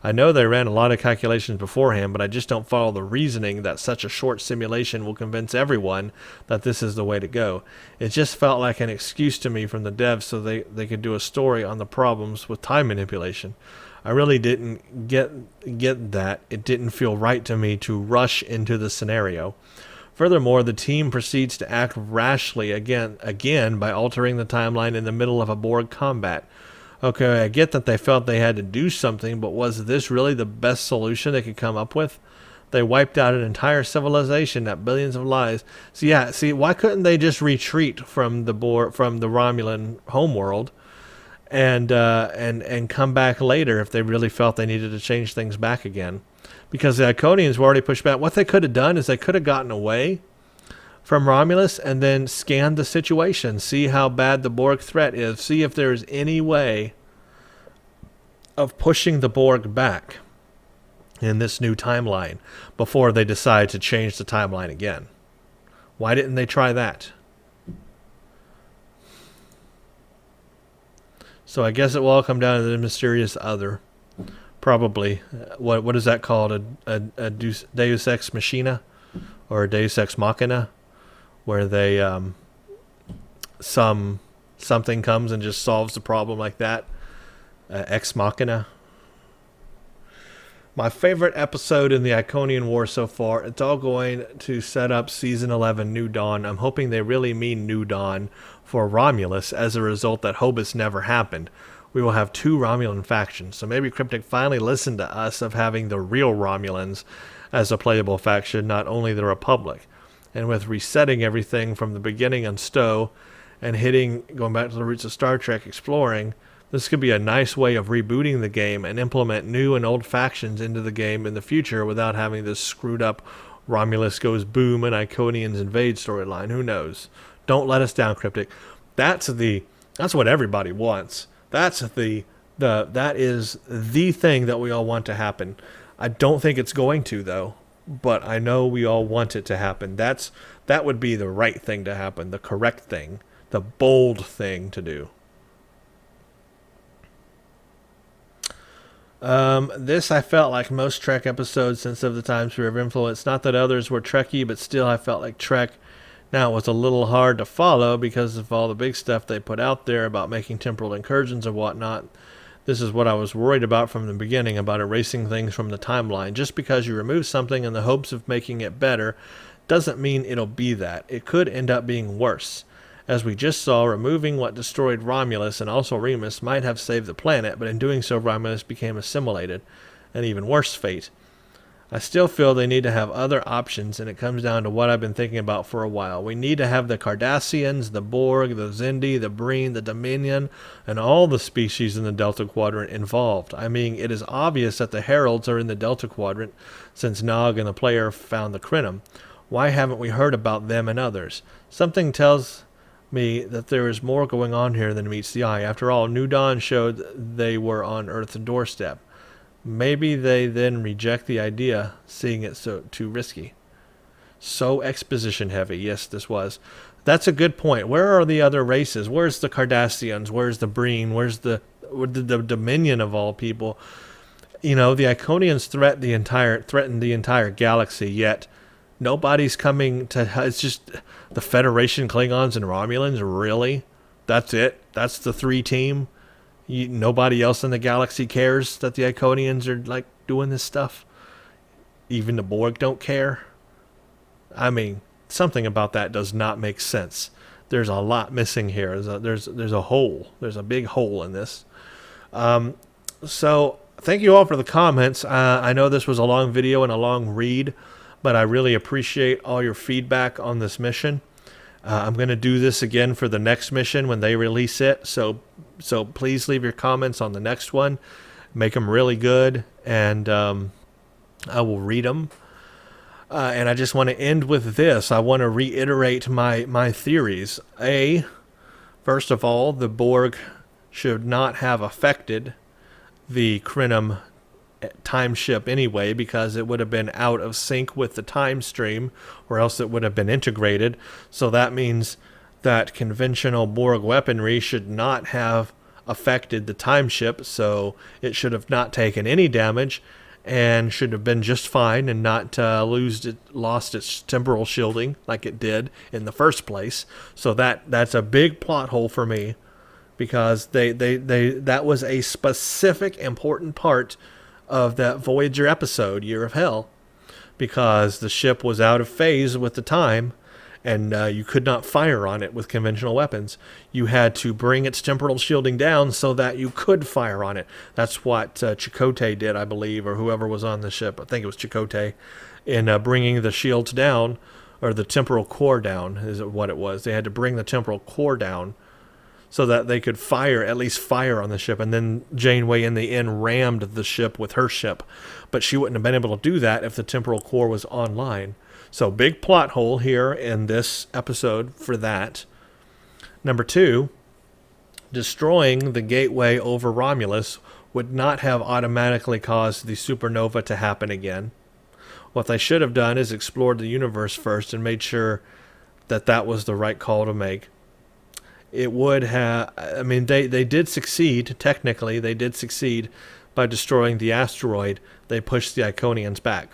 Speaker 1: I know they ran a lot of calculations beforehand, but I just don't follow the reasoning that such a short simulation will convince everyone that this is the way to go. It just felt like an excuse to me from the devs so they could do a story on the problems with time manipulation. I really didn't get that. It didn't feel right to me to rush into the scenario. Furthermore, the team proceeds to act rashly again by altering the timeline in the middle of a Borg combat. Okay, I get that they felt they had to do something, but was this really the best solution they could come up with? They wiped out an entire civilization at billions of lives. So why couldn't they just retreat from the Romulan homeworld and come back later if they really felt they needed to change things back again? Because the Iconians were already pushed back. What they could have done is they could have gotten away from Romulus and then scan the situation, see how bad the Borg threat is, see if there's any way of pushing the Borg back in this new timeline before they decide to change the timeline again. Why didn't they try that? So I guess it will all come down to the mysterious other. Probably. What is that called? A Deus Ex Machina? Or a Deus Ex Machina? Where they something comes and just solves the problem like that. Ex Machina. My favorite episode in the Iconian War so far. It's all going to set up Season 11 New Dawn. I'm hoping they really mean New Dawn for Romulus as a result that Hobus never happened. We will have 2 Romulan factions. So maybe Cryptic finally listened to us of having the real Romulans as a playable faction, not only the Republic. And with resetting everything from the beginning on Stowe and going back to the roots of Star Trek, exploring, this could be a nice way of rebooting the game and implement new and old factions into the game in the future without having this screwed up Romulus goes boom and Iconians invade storyline. Who knows? Don't let us down, Cryptic. That's what everybody wants. That is the thing that we all want to happen. I don't think it's going to, though. But I know we all want it to happen. That would be the right thing to happen, the correct thing, the bold thing to do. This I felt like most Trek episodes since of the time Sphere of Influence. Not that others were Trekky, but still I felt like Trek. Now it was a little hard to follow because of all the big stuff they put out there about making temporal incursions and whatnot. This is what I was worried about from the beginning, about erasing things from the timeline. Just because you remove something in the hopes of making it better doesn't mean it'll be that. It could end up being worse. As we just saw, removing what destroyed Romulus and also Remus might have saved the planet, but in doing so Romulus became assimilated, an even worse fate. I still feel they need to have other options, and it comes down to what I've been thinking about for a while. We need to have the Cardassians, the Borg, the Xindi, the Breen, the Dominion, and all the species in the Delta Quadrant involved. I mean, it is obvious that the Heralds are in the Delta Quadrant, since Nog and the player found the Crinum. Why haven't we heard about them and others? Something tells me that there is more going on here than meets the eye. After all, New Dawn showed they were on Earth's doorstep. Maybe they then reject the idea, seeing it so too risky. So exposition heavy. Yes, this was. That's a good point. Where are the other races? Where's the Cardassians? Where's the Breen? Where's the Dominion of all people? You know, the Iconians threatened the entire galaxy, yet nobody's coming to... It's just the Federation, Klingons, and Romulans, really? That's it? That's the 3 team? Nobody else in the galaxy cares that the Iconians are, like, doing this stuff? Even the Borg don't care? I mean, something about that does not make sense. There's a lot missing here. There's a hole. There's a big hole in this. So, thank you all for the comments. I know this was a long video and a long read, but I really appreciate all your feedback on this mission. I'm going to do this again for the next mission when they release it. So please leave your comments on the next one. Make them really good, and I will read them. And I just want to end with this. I want to reiterate my theories. First of all, the Borg should not have affected the Crinum time ship anyway, because it would have been out of sync with the time stream, or else it would have been integrated. So that means that conventional Borg weaponry should not have affected the time ship, so it should have not taken any damage and should have been just fine and not lost its temporal shielding like it did in the first place. So that's a big plot hole for me, because that was a specific important part of that Voyager episode, Year of Hell, because the ship was out of phase with the time, and you could not fire on it with conventional weapons. You had to bring its temporal shielding down so that you could fire on it. That's what Chakotay did, I believe, or whoever was on the ship. I think it was Chakotay, in bringing the shields down, or the temporal core down, is what it was. They had to bring the temporal core down so that they could at least fire on the ship. And then Janeway in the end rammed the ship with her ship. But she wouldn't have been able to do that if the temporal core was online. So big plot hole here in this episode for that. Number 2, destroying the gateway over Romulus would not have automatically caused the supernova to happen again. What they should have done is explored the universe first and made sure that that was the right call to make. It would have, I mean, they did succeed, technically, they did succeed by destroying the asteroid. They pushed the Iconians back.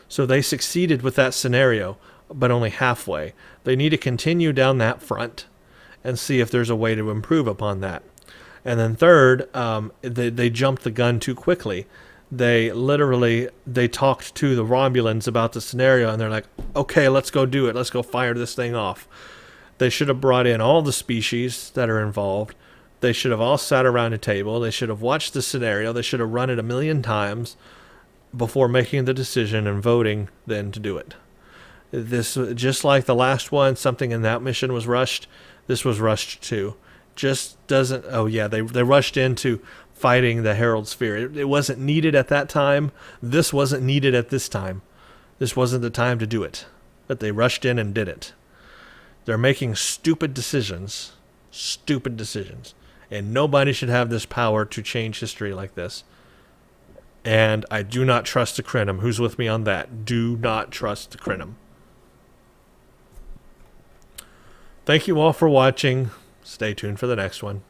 Speaker 1: So they succeeded with that scenario, but only halfway. They need to continue down that front and see if there's a way to improve upon that. And then third, they jumped the gun too quickly. They talked to the Romulans about the scenario, and they're like, okay, let's go do it. Let's go fire this thing off. They should have brought in all the species that are involved. They should have all sat around a table. They should have watched the scenario. They should have run it 1,000,000 times before making the decision and voting then to do it. This, just like the last one, something in that mission was rushed. This was rushed too. Just doesn't... Oh yeah, they rushed into fighting the Herald Sphere. It wasn't needed at that time. This wasn't needed at this time. This wasn't the time to do it. But they rushed in and did it. They're making stupid decisions. Stupid decisions. And nobody should have this power to change history like this. And I do not trust the Crinum. Who's with me on that? Do not trust the Crinum. Thank you all for watching. Stay tuned for the next one.